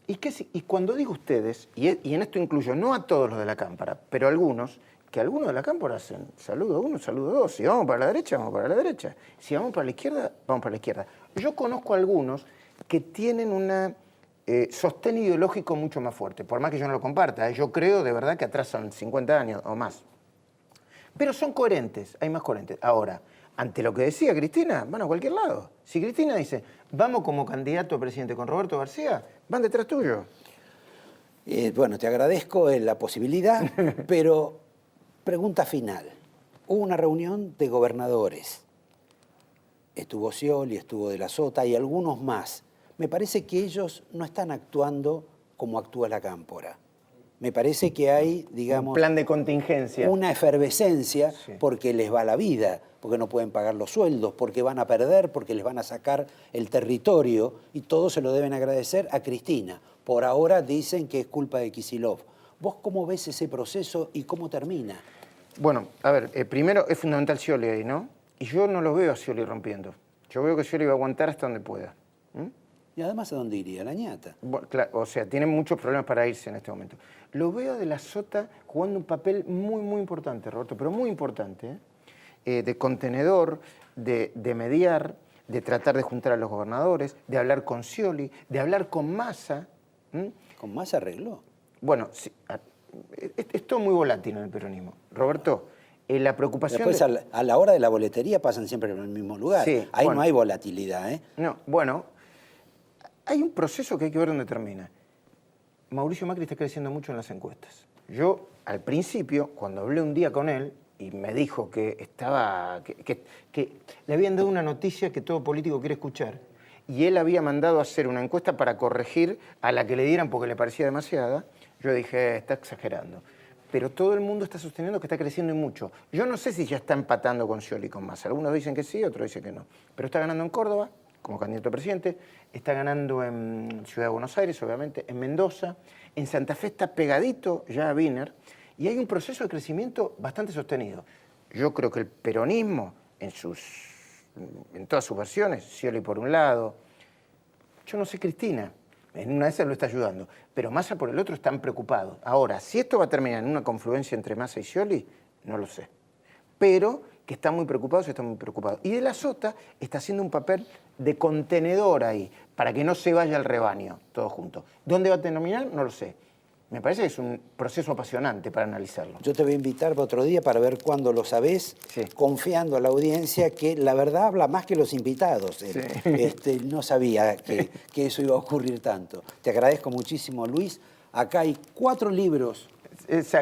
S2: Y cuando digo ustedes, y en esto incluyo no a todos los de la Cámpora, pero a algunos, que algunos de la Cámpora hacen saludo uno, saludo dos. Si vamos para la derecha, vamos para la derecha. Si vamos para la izquierda, vamos para la izquierda. Yo conozco a algunos que tienen un sostén ideológico mucho más fuerte, por más que yo no lo comparta. Yo creo de verdad que atrasan 50 años o más. Pero son coherentes, hay más coherentes. Ahora, ante lo que decía Cristina, van a cualquier lado. Si Cristina dice, vamos como candidato a presidente con Roberto García, van detrás tuyo.
S1: Bueno, te agradezco la posibilidad, pero pregunta final. Hubo una reunión de gobernadores. Estuvo Scioli, estuvo De la Sota y algunos más. Me parece que ellos no están actuando como actúa la Cámpora. Me parece que hay, digamos...
S2: Un plan de contingencia.
S1: Una efervescencia
S2: Sí.
S1: porque les va la vida, porque no pueden pagar los sueldos, porque van a perder, porque les van a sacar el territorio y todo se lo deben agradecer a Cristina. Por ahora dicen que es culpa de Kicillof. ¿Vos cómo ves ese proceso y cómo termina?
S2: Bueno, a ver, primero es fundamental Scioli ahí, ¿no? Y yo no lo veo a Scioli rompiendo. Yo veo que Scioli va a aguantar hasta donde pueda.
S1: Y además, ¿a dónde iría? La ñata.
S2: Bueno, claro, o sea, tiene muchos problemas para irse en este momento. Lo veo De la Sota jugando un papel muy, muy importante, Roberto, pero muy importante, de contenedor, de mediar, de tratar de juntar a los gobernadores, de hablar con Scioli, de hablar con Massa.
S1: ¿Con Massa arregló?
S2: Bueno, sí, es todo muy volátil en el peronismo. Roberto, la preocupación...
S1: Después, a la hora de la boletería pasan siempre en el mismo lugar.
S2: Sí,
S1: Ahí
S2: bueno.
S1: no hay volatilidad, ¿eh?
S2: No, bueno, hay un proceso que hay que ver dónde termina. Mauricio Macri está creciendo mucho en las encuestas. Yo, al principio, cuando hablé un día con él, y me dijo que le habían dado una noticia que todo político quiere escuchar, y él había mandado a hacer una encuesta para corregir a la que le dieran porque le parecía demasiada, yo dije, está exagerando. Pero todo el mundo está sosteniendo que está creciendo y mucho. Yo no sé si ya está empatando con Scioli y con Massa. Algunos dicen que sí, otros dicen que no. Pero está ganando en Córdoba, como candidato a presidente, está ganando en Ciudad de Buenos Aires, obviamente, en Mendoza, en Santa Fe está pegadito ya a Wiener, y hay un proceso de crecimiento bastante sostenido. Yo creo que el peronismo, en todas sus versiones, Scioli por un lado, yo no sé Cristina, en una de esas lo está ayudando, pero Massa por el otro están preocupados. Ahora, si esto va a terminar en una confluencia entre Massa y Scioli, no lo sé. Pero que están muy preocupados, están muy preocupados. Y De la Sota está haciendo un papel de contenedor ahí, para que no se vaya al rebaño, todo junto. ¿Dónde va a terminar? No lo sé. Me parece que es un proceso apasionante para analizarlo.
S1: Yo te voy a invitar para otro día para ver cuándo lo sabés,
S2: Sí.
S1: confiando a la audiencia que la verdad habla más que los invitados.
S2: Sí.
S1: No sabía que eso iba a ocurrir tanto. Te agradezco muchísimo, Luis. Acá hay 4 libros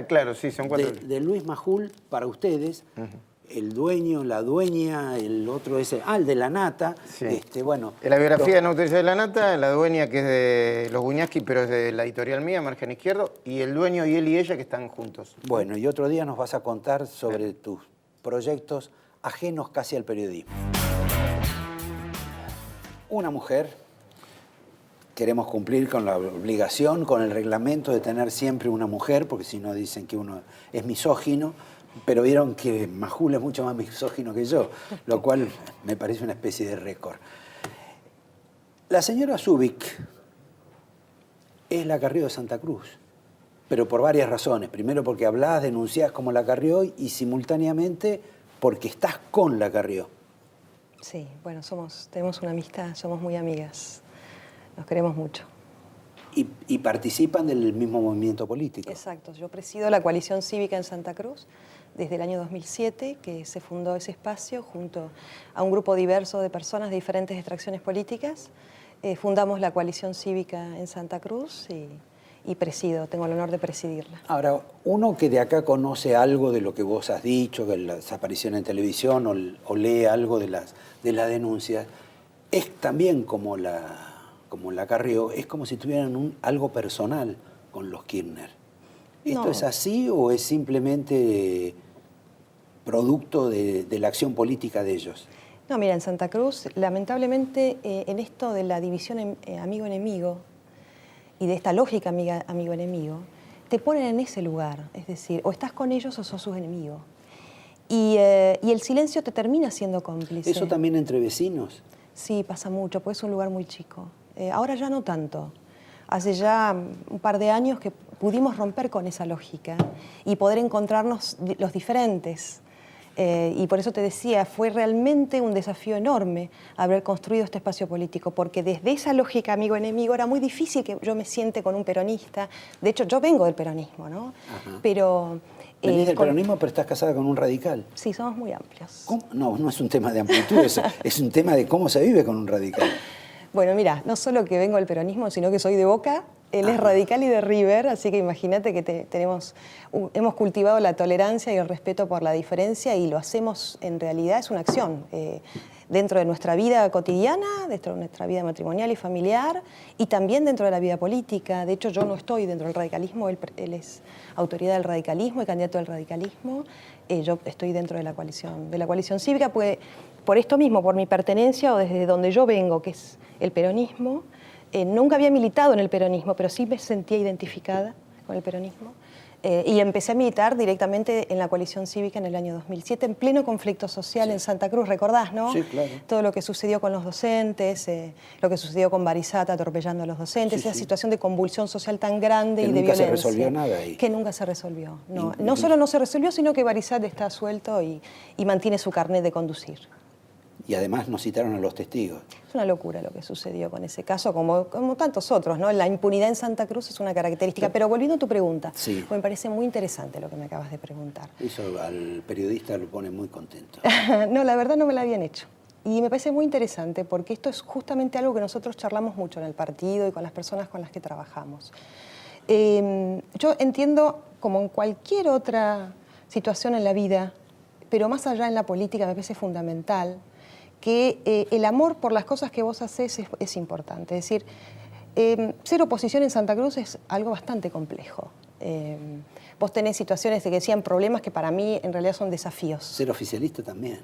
S2: Claro, sí, son 4.
S1: de Luis Majul para ustedes. El dueño, la dueña, el otro es el de la nata.
S2: Sí.
S1: Bueno,
S2: La biografía de Nautilus de la Nata, la dueña que es de los Guñasqui, pero es de la editorial mía, Margen Izquierdo, y el dueño y él y ella que están juntos.
S1: Bueno, y otro día nos vas a contar sobre tus proyectos ajenos casi al periodismo. Una mujer, queremos cumplir con la obligación, con el reglamento de tener siempre una mujer, porque si no dicen que uno es misógino, pero vieron que Majul es mucho más misógino que yo, lo cual me parece una especie de récord. La señora Zubik es la Carrió de Santa Cruz, pero por varias razones. Primero porque hablás, denunciás como la Carrió y simultáneamente porque estás con la Carrió.
S3: Sí, bueno, tenemos una amistad, somos muy amigas, nos queremos mucho.
S1: Y participan del mismo movimiento político.
S3: Exacto, yo presido la coalición cívica en Santa Cruz desde el año 2007, que se fundó ese espacio junto a un grupo diverso de personas de diferentes extracciones políticas. Fundamos la coalición cívica en Santa Cruz y presido, tengo el honor de presidirla.
S1: Ahora, uno que de acá conoce algo de lo que vos has dicho, de las apariciones en televisión o lee algo de las denuncias, es también como la Carrió, es como si tuvieran algo personal con los Kirchner. ¿Esto
S3: No.
S1: es así o es simplemente producto de la acción política de ellos?
S3: No, mira, en Santa Cruz, lamentablemente, en esto de la división amigo-enemigo y de esta lógica amigo-enemigo, te ponen en ese lugar. Es decir, o estás con ellos o sos sus enemigos. Y el silencio te termina siendo cómplice.
S1: ¿Eso también entre vecinos?
S3: Sí, pasa mucho, porque es un lugar muy chico. Ahora ya no tanto. Hace ya un par de años que pudimos romper con esa lógica y poder encontrarnos los diferentes. Y por eso te decía, fue realmente un desafío enorme haber construido este espacio político, porque desde esa lógica amigo-enemigo era muy difícil que yo me siente con un peronista. De hecho, yo vengo del peronismo, ¿no?
S1: Ajá.
S3: Pero...
S1: Venís del peronismo, pero estás casada con un radical.
S3: Sí, somos muy amplios.
S1: ¿Cómo? No, no es un tema de amplitud, es un tema de cómo se vive con un radical.
S3: Bueno, mira, no solo que vengo del peronismo, sino que soy de Boca, él es radical y de River, así que imagínate que hemos cultivado la tolerancia y el respeto por la diferencia y lo hacemos, en realidad es una acción dentro de nuestra vida cotidiana, dentro de nuestra vida matrimonial y familiar y también dentro de la vida política. De hecho, yo no estoy dentro del radicalismo, él es autoridad del radicalismo y candidato del radicalismo. Yo estoy dentro de la coalición cívica, pues, por esto mismo, por mi pertenencia o desde donde yo vengo, que es el peronismo. Nunca había militado en el peronismo, pero sí me sentía identificada con el peronismo. Y empecé a militar directamente en la coalición cívica en el año 2007, en pleno conflicto social en Santa Cruz, ¿recordás, no?
S1: Sí, claro.
S3: Todo lo que sucedió con los docentes, lo que sucedió con Barizata atropellando a los docentes, esa situación de convulsión social tan grande y de violencia.
S1: Que nunca se resolvió nada ahí.
S3: Que nunca se resolvió. No solo no se resolvió, sino que Barizata está suelto y mantiene su carnet de conducir.
S1: Y además nos citaron a los testigos.
S3: Es una locura lo que sucedió con ese caso, como tantos otros, ¿no? La impunidad en Santa Cruz es una característica. Pero volviendo a tu pregunta,
S1: sí,
S3: me parece muy interesante lo que me acabas de preguntar.
S1: Eso al periodista lo pone muy contento.
S3: No, la verdad no me la habían hecho. Y me parece muy interesante porque esto es justamente algo que nosotros charlamos mucho en el partido y con las personas con las que trabajamos. Yo entiendo, como en cualquier otra situación en la vida, pero más allá en la política me parece fundamental, que el amor por las cosas que vos haces es importante. Es decir, ser oposición en Santa Cruz es algo bastante complejo. Vos tenés situaciones de que decían problemas que para mí en realidad son desafíos.
S1: Ser oficialista también.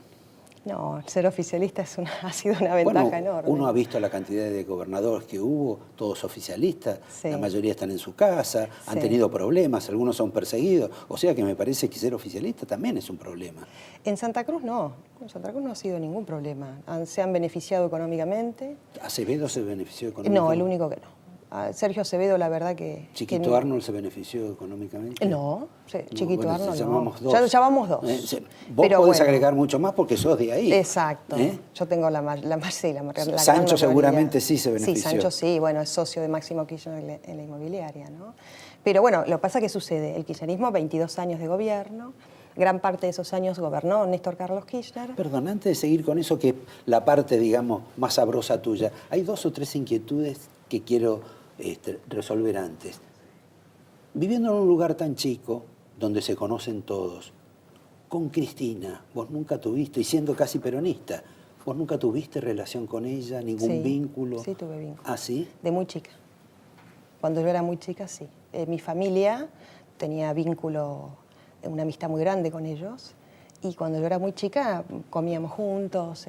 S3: No, ser oficialista ha sido una ventaja enorme.
S1: Uno ha visto la cantidad de gobernadores que hubo, todos oficialistas,
S3: sí,
S1: la mayoría están en su casa, han tenido problemas, algunos son perseguidos. O sea que me parece que ser oficialista también es un problema.
S3: En Santa Cruz no. En Santa Cruz no ha sido ningún problema. Se han beneficiado económicamente.
S1: ¿Acevedo se benefició económicamente?
S3: No, el único que no. Sergio Acevedo, la verdad que...
S1: ¿Chiquito Arnold se benefició económicamente?
S3: No, sí, Chiquito Arnold
S1: llamamos
S3: no.
S1: dos.
S3: Ya vamos dos.
S1: Vos podés agregar mucho más porque sos de ahí.
S3: Exacto. Yo tengo la
S1: Sancho seguramente sí se benefició.
S3: Sí, Sancho sí, bueno, es socio de Máximo Kirchner en la inmobiliaria, ¿no? Pero bueno, lo que pasa es que sucede, el kirchnerismo, 22 años de gobierno, gran parte de esos años gobernó Néstor Carlos Kirchner.
S1: Perdón, antes de seguir con eso, que la parte, digamos, más sabrosa tuya, hay 2 o 3 inquietudes que quiero resolver antes. Viviendo en un lugar tan chico, donde se conocen todos, con Cristina, vos nunca tuviste, y siendo casi peronista, vos nunca tuviste relación con ella, ningún vínculo.
S3: Sí, tuve vínculo.
S1: ¿Ah, sí?
S3: De muy chica. Cuando yo era muy chica, sí. Mi familia tenía vínculo, una amistad muy grande con ellos, y cuando yo era muy chica comíamos juntos,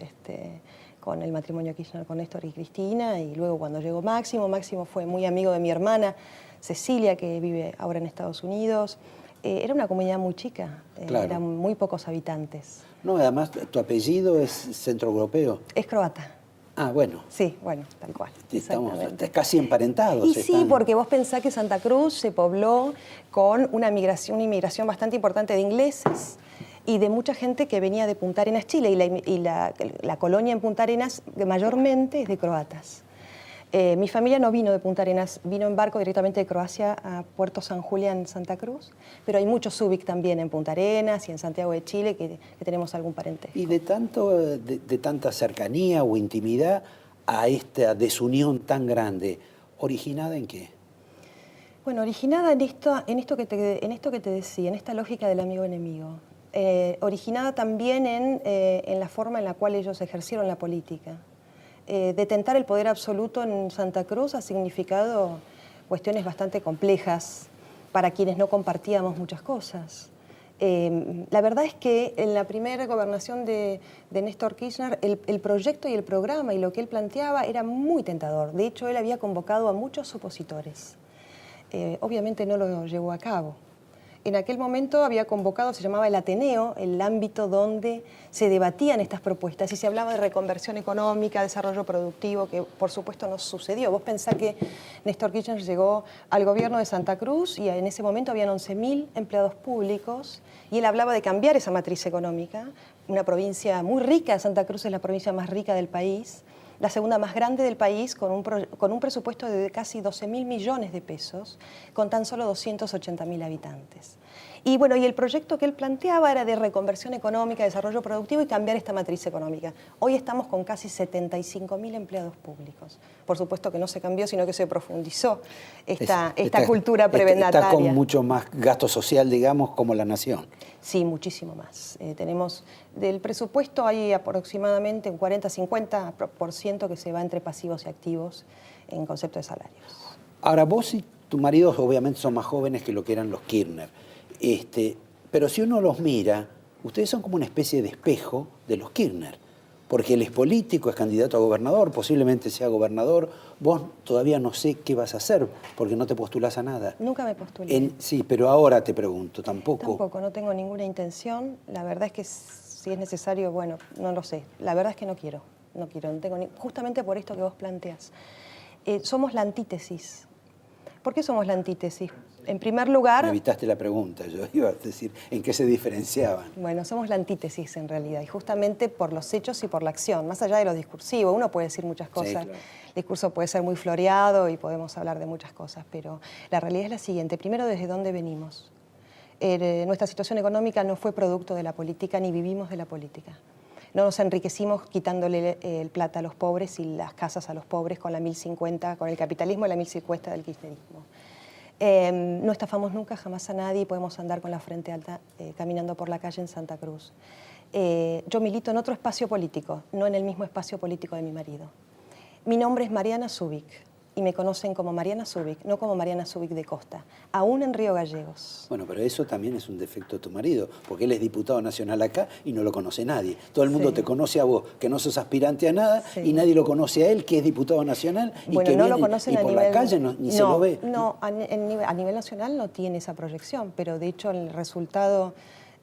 S3: con el matrimonio Kirchner con Néstor y Cristina, y luego cuando llegó Máximo fue muy amigo de mi hermana Cecilia, que vive ahora en Estados Unidos. Era una comunidad muy chica,
S1: claro,
S3: eran muy pocos habitantes.
S1: No, además tu apellido es centroeuropeo.
S3: Es croata.
S1: Ah, bueno.
S3: Sí, bueno, tal cual.
S1: Estamos casi emparentados.
S3: Y sí, porque vos pensás que Santa Cruz se pobló con una inmigración bastante importante de ingleses y de mucha gente que venía de Punta Arenas, Chile, y la colonia en Punta Arenas mayormente es de croatas. Mi familia no vino de Punta Arenas, vino en barco directamente de Croacia a Puerto San Julián, en Santa Cruz, pero hay muchos Subic también en Punta Arenas y en Santiago de Chile que tenemos algún parentesco.
S1: Y de tanta cercanía o intimidad a esta desunión tan grande, ¿originada en qué?
S3: Bueno, originada en esto que te decía, en esta lógica del amigo-enemigo. Originada también en la forma en la cual ellos ejercieron la política. Detentar el poder absoluto en Santa Cruz ha significado cuestiones bastante complejas para quienes no compartíamos muchas cosas. La verdad es que en la primera gobernación de Néstor Kirchner, el proyecto y el programa y lo que él planteaba era muy tentador. De hecho, él había convocado a muchos opositores. Obviamente no lo llevó a cabo. en aquel momento había convocado, se llamaba el Ateneo, el ámbito donde se debatían estas propuestas y se hablaba de reconversión económica, desarrollo productivo, que por supuesto no sucedió. Vos pensás que Néstor Kirchner llegó al gobierno de Santa Cruz y en ese momento habían 11.000 empleados públicos y él hablaba de cambiar esa matriz económica. Una provincia muy rica, Santa Cruz es la provincia más rica del país, la segunda más grande del país, con un presupuesto de casi 12.000 millones de pesos, con tan solo 280.000 habitantes. Y bueno, y el proyecto que él planteaba era de reconversión económica, desarrollo productivo y cambiar esta matriz económica. Hoy estamos con casi 75.000 empleados públicos. Por supuesto que no se cambió, sino que se profundizó esta cultura prebendataria.
S1: Está con mucho más gasto social, digamos, como la nación.
S3: Sí, muchísimo más. Tenemos del presupuesto hay aproximadamente un 40-50% que se va entre pasivos y activos en concepto de salarios.
S1: Ahora, vos y tu marido obviamente son más jóvenes que lo que eran los Kirchner. Pero si uno los mira, ustedes son como una especie de espejo de los Kirchner. Porque él es político, es candidato a gobernador, posiblemente sea gobernador. Vos todavía no sé qué vas a hacer, porque no te postulás a nada.
S3: Nunca me postulé.
S1: Sí, pero ahora te pregunto, ¿tampoco?
S3: Tampoco, no tengo ninguna intención. La verdad es que si es necesario, bueno, no lo sé. La verdad es que no quiero, no tengo justamente por esto que vos planteas. Somos la antítesis. ¿Por qué somos la antítesis? En primer lugar...
S1: Me evitaste la pregunta, yo iba a decir, ¿en qué se diferenciaban?
S3: Bueno, somos la antítesis en realidad, y justamente por los hechos y por la acción, más allá de lo discursivo. Uno puede decir muchas cosas, sí, claro. El discurso puede ser muy floreado y podemos hablar de muchas cosas, pero la realidad es la siguiente. Primero, ¿desde dónde venimos? Nuestra situación económica no fue producto de la política, ni vivimos de la política. No nos enriquecimos quitándole el plata a los pobres y las casas a los pobres con la 1050, con el capitalismo y la 1050 del kirchnerismo. No estafamos nunca, jamás a nadie y podemos andar con la frente alta caminando por la calle en Santa Cruz. Yo milito en otro espacio político, no en el mismo espacio político de mi marido. Mi nombre es Mariana Zubik y me conocen como Mariana Zubik, no como Mariana Zubik de Costa, aún en Río Gallegos.
S1: Bueno, pero eso también es un defecto de tu marido, porque él es diputado nacional acá y no lo conoce nadie. Todo el mundo te conoce a vos, que no sos aspirante a nada, y nadie lo conoce a él, que es diputado nacional,
S3: bueno,
S1: y que
S3: no
S1: viene,
S3: lo conocen
S1: y por la calle ni se lo ve.
S3: No, a nivel nacional no tiene esa proyección, pero de hecho el resultado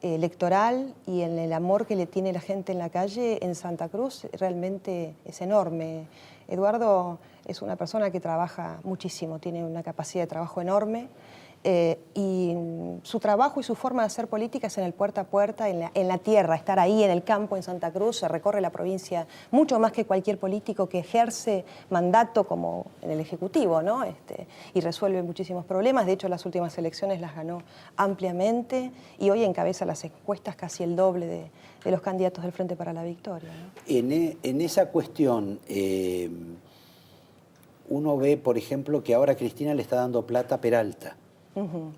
S3: electoral y en el amor que le tiene la gente en la calle en Santa Cruz realmente es enorme. Eduardo es una persona que trabaja muchísimo, tiene una capacidad de trabajo enorme y su trabajo y su forma de hacer política es en el puerta a puerta, en la tierra, estar ahí en el campo en Santa Cruz, se recorre la provincia mucho más que cualquier político que ejerce mandato como en el Ejecutivo, ¿no? Y resuelve muchísimos problemas. De hecho, las últimas elecciones las ganó ampliamente y hoy encabeza las encuestas casi el doble de los candidatos del Frente para la Victoria, ¿no?
S1: En esa cuestión, uno ve, por ejemplo, que ahora Cristina le está dando plata a Peralta.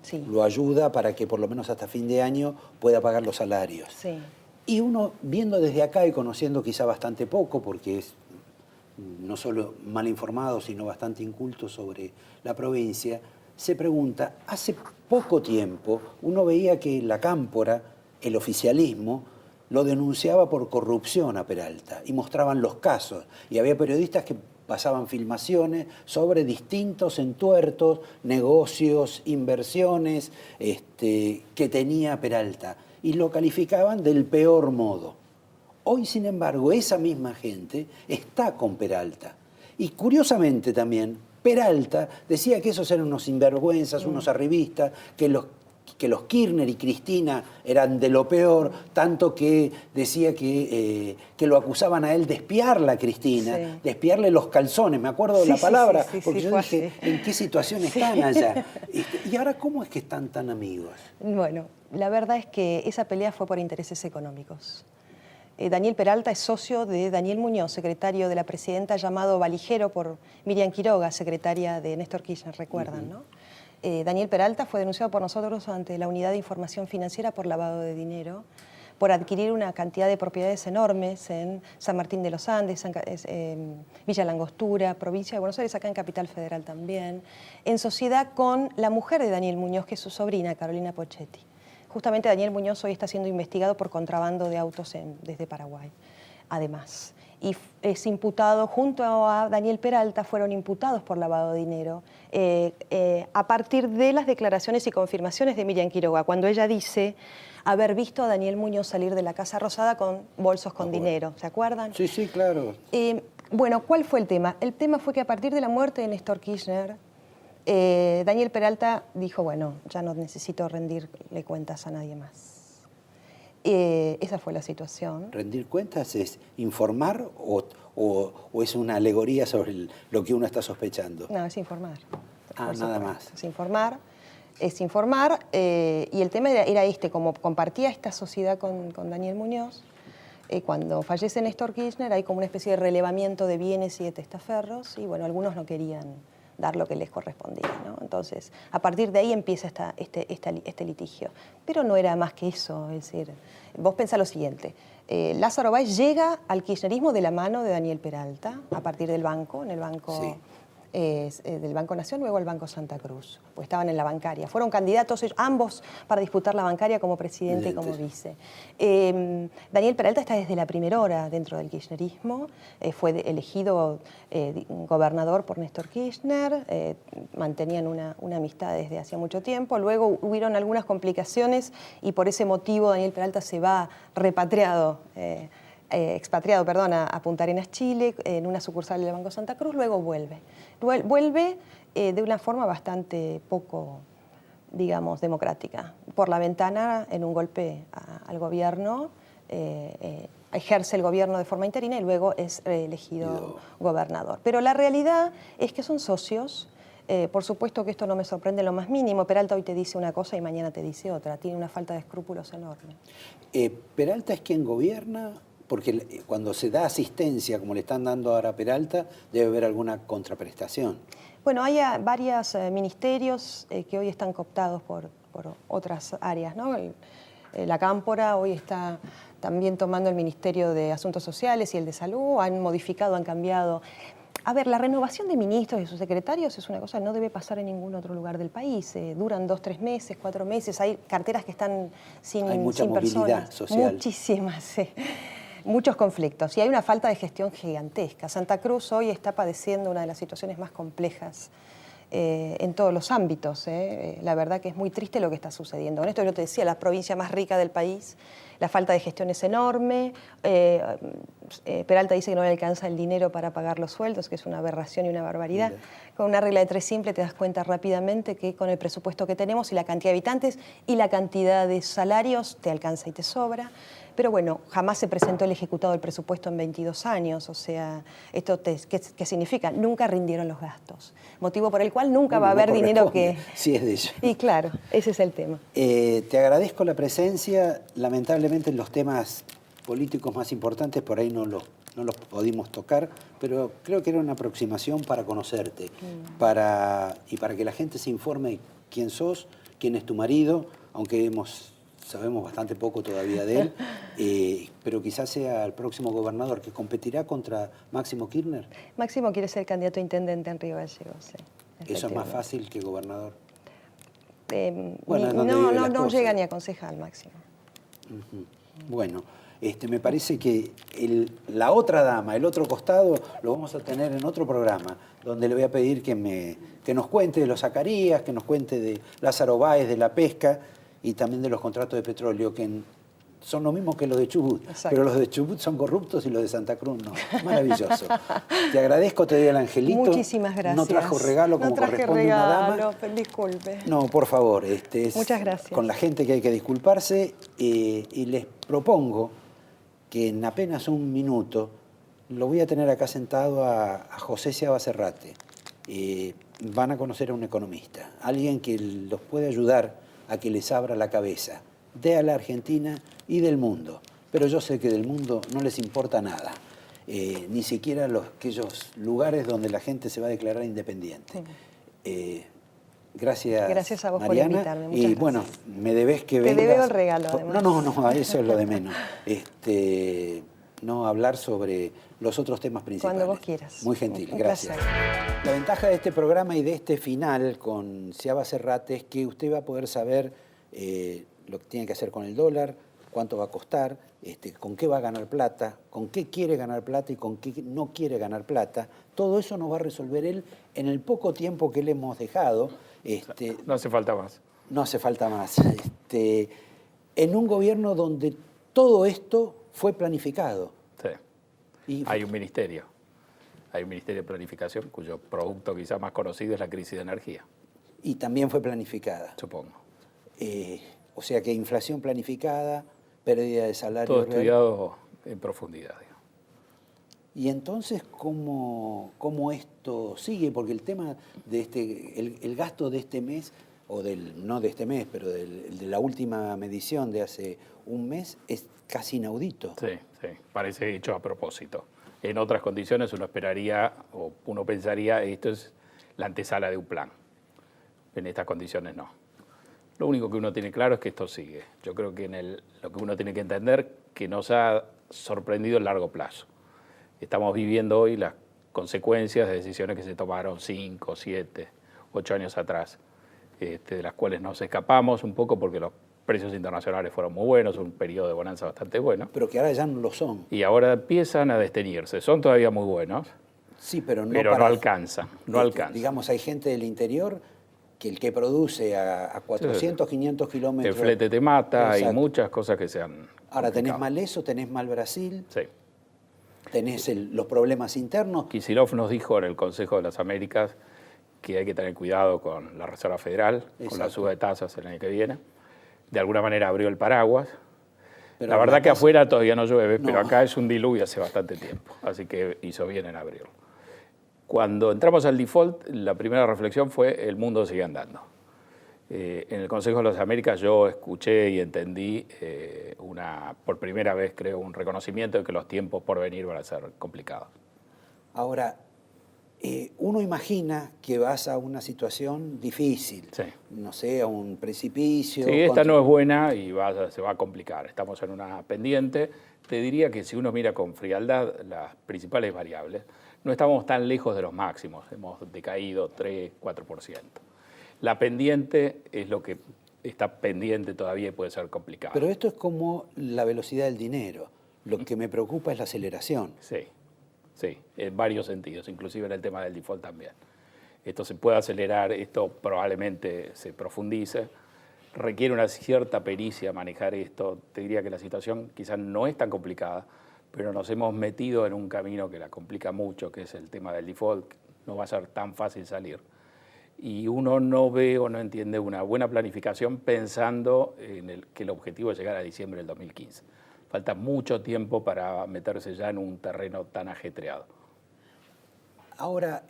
S3: Sí.
S1: Lo ayuda para que por lo menos hasta fin de año pueda pagar los salarios.
S3: Sí.
S1: Y uno, viendo desde acá y conociendo quizá bastante poco, porque es no solo mal informado, sino bastante inculto sobre la provincia, se pregunta, hace poco tiempo uno veía que la Cámpora, el oficialismo, lo denunciaba por corrupción a Peralta y mostraban los casos. Y había periodistas que pasaban filmaciones sobre distintos entuertos, negocios, inversiones que tenía Peralta y lo calificaban del peor modo. Hoy, sin embargo, esa misma gente está con Peralta. Y curiosamente también, Peralta decía que esos eran unos sinvergüenzas, unos arribistas, que los Kirchner y Cristina eran de lo peor, tanto que decía que lo acusaban a él de espiarla a Cristina, de espiarle los calzones, me acuerdo de la palabra, porque yo dije, ¿en qué situación están allá? ¿Y ahora cómo es que están tan amigos?
S3: Bueno, la verdad es que esa pelea fue por intereses económicos. Daniel Peralta es socio de Daniel Muñoz, secretario de la presidenta, llamado valijero por Miriam Quiroga, secretaria de Néstor Kirchner, recuerdan, ¿no? Daniel Peralta fue denunciado por nosotros ante la Unidad de Información Financiera por lavado de dinero, por adquirir una cantidad de propiedades enormes en San Martín de los Andes, Villa Langostura, provincia de Buenos Aires, acá en Capital Federal también, en sociedad con la mujer de Daniel Muñoz, que es su sobrina, Carolina Pochetti. Justamente Daniel Muñoz hoy está siendo investigado por contrabando de autos desde Paraguay, además. y es imputado, junto a Daniel Peralta, fueron imputados por lavado de dinero a partir de las declaraciones y confirmaciones de Miriam Quiroga, cuando ella dice haber visto a Daniel Muñoz salir de la Casa Rosada con bolsos con dinero. ¿Se acuerdan?
S1: Sí, sí, claro.
S3: Bueno, ¿cuál fue el tema? El tema fue que a partir de la muerte de Néstor Kirchner, Daniel Peralta dijo, bueno, ya no necesito rendirle cuentas a nadie más. Esa fue la situación.
S1: ¿Rendir cuentas es informar o es una alegoría sobre lo que uno está sospechando?
S3: No, es informar.
S1: Nada más.
S3: Es informar, y el tema era este, como compartía esta sociedad con Daniel Muñoz, cuando fallece Néstor Kirchner hay como una especie de relevamiento de bienes y de testaferros, y bueno, algunos no querían dar lo que les correspondía, ¿no? Entonces, a partir de ahí empieza este litigio. Pero no era más que eso, es decir, vos pensá lo siguiente, Lázaro Báez llega al kirchnerismo de la mano de Daniel Peralta, a partir del banco, en el banco...
S1: Sí.
S3: Del Banco Nación, luego al Banco Santa Cruz, pues estaban en la bancaria. Fueron candidatos ambos para disputar la bancaria como presidente y como vice. Daniel Peralta está desde la primera hora dentro del kirchnerismo, fue elegido gobernador por Néstor Kirchner, mantenían una amistad desde hacía mucho tiempo, luego hubieron algunas complicaciones y por ese motivo Daniel Peralta se va repatriado, expatriado, perdón, a Punta Arenas, Chile, en una sucursal del Banco Santa Cruz, luego vuelve. Vuelve de una forma bastante poco, digamos, democrática. Por la ventana, en un golpe al gobierno, ejerce el gobierno de forma interina y luego es elegido gobernador. Pero la realidad es que son socios. Por supuesto que esto no me sorprende lo más mínimo. Peralta hoy te dice una cosa y mañana te dice otra. Tiene una falta de escrúpulos enorme.
S1: ¿Peralta es quien gobierna? Porque cuando se da asistencia, como le están dando ahora a Peralta, debe haber alguna contraprestación.
S3: Bueno, hay varios ministerios que hoy están cooptados por otras áreas, ¿no? La Cámpora hoy está también tomando el Ministerio de Asuntos Sociales y el de Salud, han modificado, han cambiado. A ver, la renovación de ministros y sus secretarios es una cosa que no debe pasar en ningún otro lugar del país. Duran 2, 3 meses, 4 meses, hay carteras que están sin
S1: Hay mucha movilidad
S3: personas.
S1: social.
S3: Muchísimas, sí. Muchos conflictos y hay una falta de gestión gigantesca. Santa Cruz hoy está padeciendo una de las situaciones más complejas en todos los ámbitos. La verdad que es muy triste lo que está sucediendo. Con esto yo te decía, la provincia más rica del país, la falta de gestión es enorme. Peralta dice que no le alcanza el dinero para pagar los sueldos, que es una aberración y una barbaridad. Mira. Con una regla de 3 simple te das cuenta rápidamente que con el presupuesto que tenemos y la cantidad de habitantes y la cantidad de salarios te alcanza y te sobra. Pero bueno, jamás se presentó el ejecutado del presupuesto en 22 años, o sea, ¿esto qué significa? Nunca rindieron los gastos, motivo por el cual nunca va a haber dinero que...
S1: Sí, es de ello.
S3: Y claro, ese es el tema.
S1: Te agradezco la presencia, lamentablemente en los temas políticos más importantes por ahí no los pudimos tocar, pero creo que era una aproximación para conocerte, y para que la gente se informe de quién sos, quién es tu marido, aunque sabemos bastante poco todavía de él, pero quizás sea el próximo gobernador que competirá contra Máximo Kirchner.
S3: Máximo quiere ser candidato a intendente en Río Gallegos, sí.
S1: ¿Eso es más fácil que gobernador?
S3: Bueno, no llega ni a concejal, Máximo.
S1: Bueno, me parece que la otra dama, el otro costado, lo vamos a tener en otro programa, donde le voy a pedir que nos cuente de los Zacarías, que nos cuente de Lázaro Báez, de la pesca, y también de los contratos de petróleo, que son lo mismo que los de Chubut. Exacto. Pero los de Chubut son corruptos y los de Santa Cruz no. Maravilloso. Te agradezco, te doy el angelito.
S3: Muchísimas gracias.
S1: No trajo regalo como corresponde a una dama.
S3: Disculpe.
S1: No, por favor.
S3: Muchas gracias.
S1: Con la gente que hay que disculparse, y les propongo que en apenas un minuto lo voy a tener acá sentado a José Seaba Serrate. Van a conocer a un economista, alguien que los puede ayudar a que les abra la cabeza de la Argentina y del mundo. Pero yo sé que del mundo no les importa nada, ni siquiera aquellos lugares donde la gente se va a declarar independiente. Gracias
S3: a vos,
S1: Mariana,
S3: por invitarme. Muchas
S1: gracias. Bueno, me debes que vengas.
S3: Te debo el regalo, además.
S1: No, eso es lo de menos. No hablar sobre los otros temas principales.
S3: Cuando vos quieras.
S1: Muy gentil,
S3: Un
S1: gracias.
S3: placer.
S1: La ventaja de este programa y de este final con Seaba Serrate es que usted va a poder saber lo que tiene que hacer con el dólar, cuánto va a costar, con qué va a ganar plata, con qué quiere ganar plata y con qué no quiere ganar plata. Todo eso nos va a resolver él en el poco tiempo que le hemos dejado.
S4: No hace falta más.
S1: No hace falta más. En un gobierno donde todo esto fue planificado.
S4: Sí. Hay un ministerio de planificación cuyo producto quizá más conocido es la crisis de energía.
S1: Y también fue planificada.
S4: Supongo.
S1: O sea que inflación planificada, pérdida de salario
S4: Todo
S1: real.
S4: estudiado en profundidad. Digamos.
S1: Y entonces, ¿cómo esto sigue? Porque el tema de el gasto de este mes, o no de este mes, pero de la última medición de hace un mes, es casi inaudito.
S4: Sí, sí, parece hecho a propósito. En otras condiciones uno esperaría, o uno pensaría, esto es la antesala de un plan. En estas condiciones no. Lo único que uno tiene claro es que esto sigue. Yo creo que lo que uno tiene que entender que nos ha sorprendido el largo plazo. Estamos viviendo hoy las consecuencias de decisiones que se tomaron 5, 7, 8 años atrás, de las cuales nos escapamos un poco porque los precios internacionales fueron muy buenos, un periodo de bonanza bastante bueno.
S1: Pero que ahora ya no lo son.
S4: Y ahora empiezan a desteñirse. Son todavía muy buenos,
S1: sí, pero
S4: no alcanzan. No alcanzan.
S1: Digamos, hay gente del interior que el que produce a 400, 500 kilómetros...
S4: El flete te mata,
S1: Exacto.
S4: hay muchas cosas que se han
S1: Ahora tenés
S4: complicado.
S1: mal eso, tenés mal Brasil,
S4: Sí.
S1: tenés los problemas internos.
S4: Kicillof nos dijo en el Consejo de las Américas que hay que tener cuidado con la Reserva Federal, con la suba de tasas el año que viene. De alguna manera abrió el paraguas.
S1: Pero
S4: la verdad que
S1: tasa-
S4: afuera todavía no llueve,
S1: No.
S4: pero acá es un diluvio hace bastante tiempo, así que hizo bien en abrirlo. Cuando entramos al default, la primera reflexión fue el mundo sigue andando. En el Consejo de las Américas yo escuché y entendí por primera vez creo un reconocimiento de que los tiempos por venir van a ser complicados.
S1: Ahora, uno imagina que vas a una situación difícil,
S4: Sí.
S1: no sé, a un precipicio.
S4: Sí, esta no es buena y se va a complicar. Estamos en una pendiente. Te diría que si uno mira con frialdad las principales variables, no estamos tan lejos de los máximos. Hemos decaído 3, 4%. La pendiente es lo que está pendiente todavía y puede ser complicado.
S1: Pero esto es como la velocidad del dinero. Lo que me preocupa es la aceleración.
S4: Sí, sí, en varios sentidos, inclusive en el tema del default también. Esto se puede acelerar, esto probablemente se profundice, requiere una cierta pericia manejar esto. Te diría que la situación quizás no es tan complicada, pero nos hemos metido en un camino que la complica mucho, que es el tema del default. No va a ser tan fácil salir. Y uno no ve o no entiende una buena planificación pensando en que el objetivo es llegar a diciembre del 2015. Falta mucho tiempo para meterse ya en un terreno tan ajetreado.
S1: Ahora,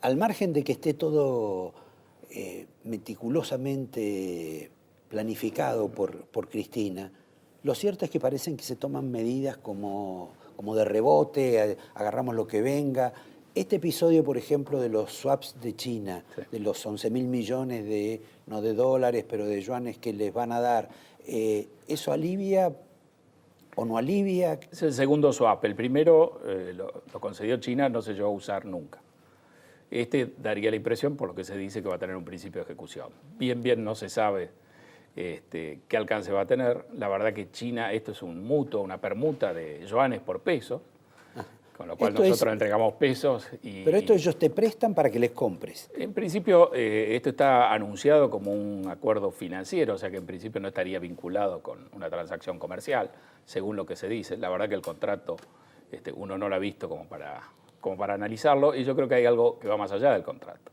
S1: al margen de que esté todo meticulosamente planificado por Cristina, lo cierto es que parecen que se toman medidas como de rebote, agarramos lo que venga. Este episodio, por ejemplo, de los swaps de China,
S4: Sí.
S1: de los 11.000 millones no de dólares, pero de yuanes que les van a dar, ¿eso alivia o no alivia?
S4: Es el segundo swap. El primero lo concedió China, no se llegó a usar nunca. Este daría la impresión, por lo que se dice, que va a tener un principio de ejecución. Bien no se sabe qué alcance va a tener. La verdad que China, esto es un mutuo, una permuta de yuanes por pesos, con lo cual
S1: Esto
S4: nosotros entregamos pesos.
S1: Pero esto ellos te prestan para que les compres.
S4: En principio, esto está anunciado como un acuerdo financiero, o sea que en principio no estaría vinculado con una transacción comercial, según lo que se dice. La verdad que el contrato uno no lo ha visto como para analizarlo, y yo creo que hay algo que va más allá del contrato.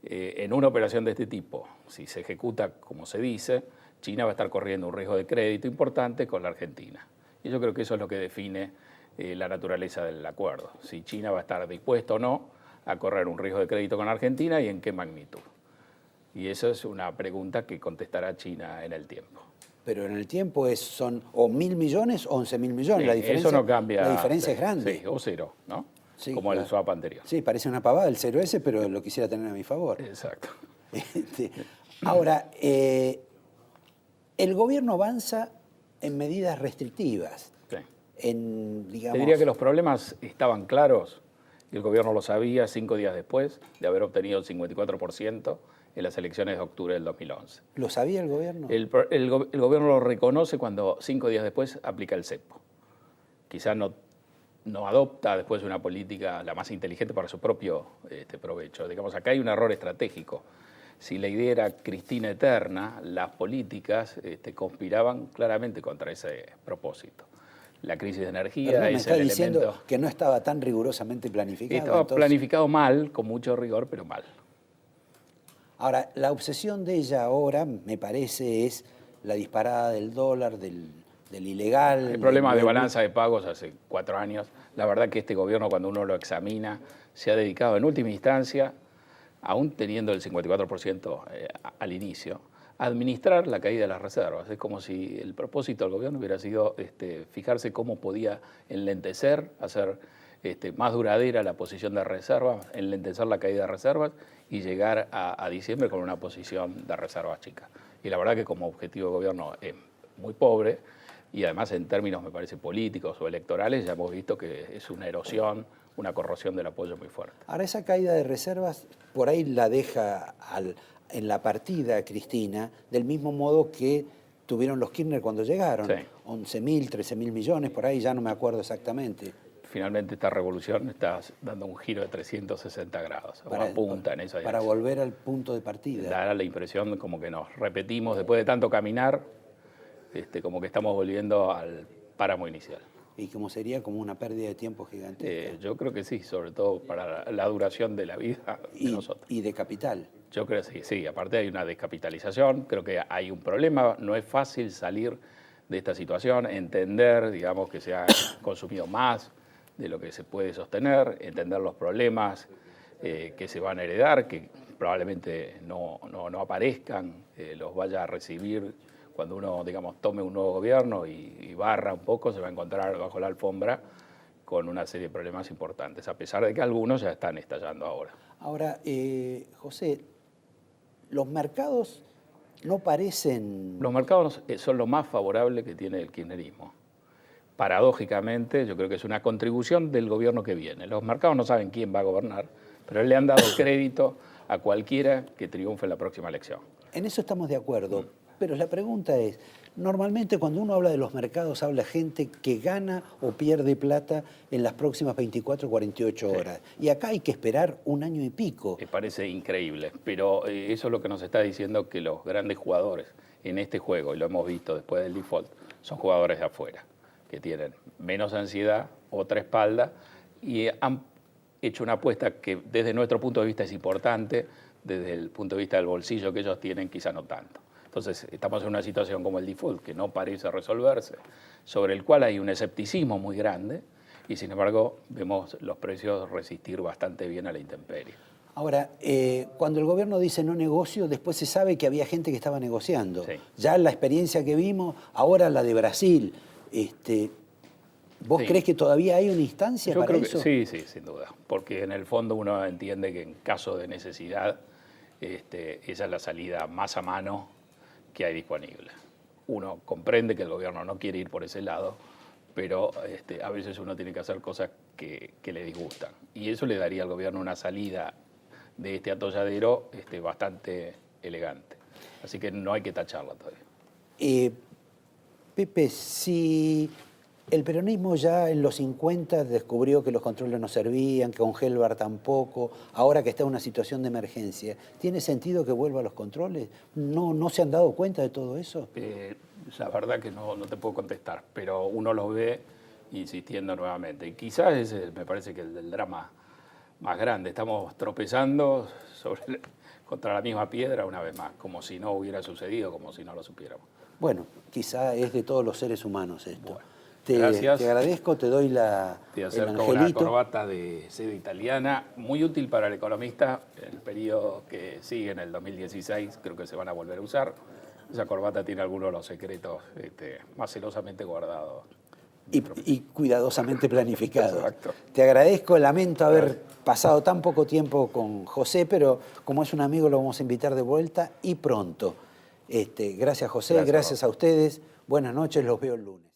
S4: En una operación de este tipo, si se ejecuta como se dice, China va a estar corriendo un riesgo de crédito importante con la Argentina. Y yo creo que eso es lo que define la naturaleza del acuerdo. Si China va a estar dispuesto o no a correr un riesgo de crédito con Argentina y en qué magnitud. Y esa es una pregunta que contestará China en el tiempo.
S1: Pero en el tiempo son o 1.000 millones o 11.000 millones. La diferencia,
S4: eso no cambia.
S1: La diferencia es grande.
S4: Sí, o cero, ¿no?
S1: Sí,
S4: como
S1: claro.
S4: el swap anterior.
S1: Sí, parece una pavada el cero ese, pero lo quisiera tener a mi favor.
S4: Exacto.
S1: Ahora, el gobierno avanza en medidas restrictivas.
S4: Sí.
S1: Digamos,
S4: Te diría que los problemas estaban claros y el gobierno lo sabía 5 días después de haber obtenido el 54% en las elecciones de octubre del 2011.
S1: ¿Lo sabía el gobierno?
S4: El gobierno lo reconoce cuando 5 días después aplica el cepo. Quizás no adopta después una política la más inteligente para su propio provecho. Digamos, acá hay un error estratégico. Si la idea era Cristina eterna, las políticas conspiraban claramente contra ese propósito. La crisis de energía
S1: Perdón, me
S4: es
S1: está
S4: el
S1: diciendo
S4: elemento.
S1: que no estaba tan rigurosamente planificado.
S4: Estaba
S1: entonces.
S4: planificado mal, con mucho rigor, pero mal.
S1: Ahora, la obsesión de ella ahora, me parece, es la disparada del dólar, del ilegal.
S4: El problema de balanza de pagos hace 4 años. La verdad que este gobierno, cuando uno lo examina, se ha dedicado en última instancia, aún teniendo el 54% al inicio, a administrar la caída de las reservas. Es como si el propósito del gobierno hubiera sido fijarse cómo podía enlentecer, hacer más duradera la posición de reservas, enlentecer la caída de reservas y llegar a diciembre con una posición de reservas chica. Y la verdad que como objetivo de gobierno es muy pobre y además en términos, me parece, políticos o electorales ya hemos visto que es una erosión, una corrosión del apoyo muy fuerte.
S1: Ahora, esa caída de reservas por ahí la deja en la partida Cristina, del mismo modo que tuvieron los Kirchner cuando llegaron.
S4: Sí.
S1: 11.000, 13.000 millones, por ahí ya no me acuerdo exactamente.
S4: Finalmente esta revolución está dando un giro de 360 grados, o apunta en esa dirección.
S1: Para volver al punto de partida.
S4: Da la impresión como que nos repetimos, después de tanto caminar, como que estamos volviendo al páramo inicial.
S1: Y como sería como una pérdida de tiempo gigantesca.
S4: Yo creo que sí, sobre todo para la duración de la vida de nosotros.
S1: Y de capital.
S4: Yo creo que sí, aparte hay una descapitalización, creo que hay un problema, no es fácil salir de esta situación, entender, digamos, que se ha consumido más de lo que se puede sostener, entender los problemas que se van a heredar, que probablemente no aparezcan, los vaya a recibir cuando uno, digamos, tome un nuevo gobierno y barra un poco, se va a encontrar bajo la alfombra con una serie de problemas importantes, a pesar de que algunos ya están estallando ahora.
S1: Ahora, José, los mercados no parecen...
S4: Los mercados son lo más favorable que tiene el kirchnerismo. Paradójicamente, yo creo que es una contribución del gobierno que viene. Los mercados no saben quién va a gobernar, pero le han dado crédito a cualquiera que triunfe en la próxima elección.
S1: En eso estamos de acuerdo, pero la pregunta es, normalmente cuando uno habla de los mercados, habla gente que gana o pierde plata en las próximas 24 o 48 horas. Y acá hay que esperar 1 año y pico.
S4: Me parece increíble, pero eso es lo que nos está diciendo que los grandes jugadores en este juego, y lo hemos visto después del default, son jugadores de afuera, que tienen menos ansiedad, otra espalda, y han hecho una apuesta que desde nuestro punto de vista es importante, desde el punto de vista del bolsillo que ellos tienen, quizá no tanto. Entonces, estamos en una situación como el default, que no parece resolverse, sobre el cual hay un escepticismo muy grande, y sin embargo vemos los precios resistir bastante bien a la intemperie.
S1: Ahora, cuando el gobierno dice no negocio, después se sabe que había gente que estaba negociando.
S4: Sí.
S1: Ya la experiencia que vimos, ahora la de Brasil. ¿Vos
S4: Sí.
S1: crees que todavía hay una instancia
S4: Yo
S1: para
S4: creo
S1: eso?
S4: que sí, sin duda, porque en el fondo uno entiende que en caso de necesidad esa es la salida más a mano que hay disponible. Uno comprende que el gobierno no quiere ir por ese lado, pero a veces uno tiene que hacer cosas que le disgustan. Y eso le daría al gobierno una salida de este atolladero bastante elegante. Así que no hay que tacharla todavía.
S1: Pepe, si el peronismo ya en los 50 descubrió que los controles no servían, que con Gelbar tampoco, ahora que está en una situación de emergencia, ¿tiene sentido que vuelva a los controles? ¿No se han dado cuenta de todo eso?
S4: La verdad que no te puedo contestar, pero uno lo ve insistiendo nuevamente. Y quizás ese me parece que el drama más grande. Estamos tropezando contra la misma piedra una vez más, como si no hubiera sucedido, como si no lo supiéramos.
S1: Bueno, quizá es de todos los seres humanos esto.
S4: Bueno.
S1: Gracias. Te agradezco, te doy
S4: Te
S1: el
S4: acerco una
S1: angelito.
S4: corbata de seda italiana, muy útil para el economista, en el periodo que sigue en el 2016, creo que se van a volver a usar. Esa corbata tiene algunos de los secretos más celosamente guardados.
S1: Y cuidadosamente planificado.
S4: Exacto.
S1: Te agradezco, lamento haber pasado tan poco tiempo con José, pero como es un amigo lo vamos a invitar de vuelta y pronto. Gracias José, gracias a ustedes, buenas noches, los veo el lunes.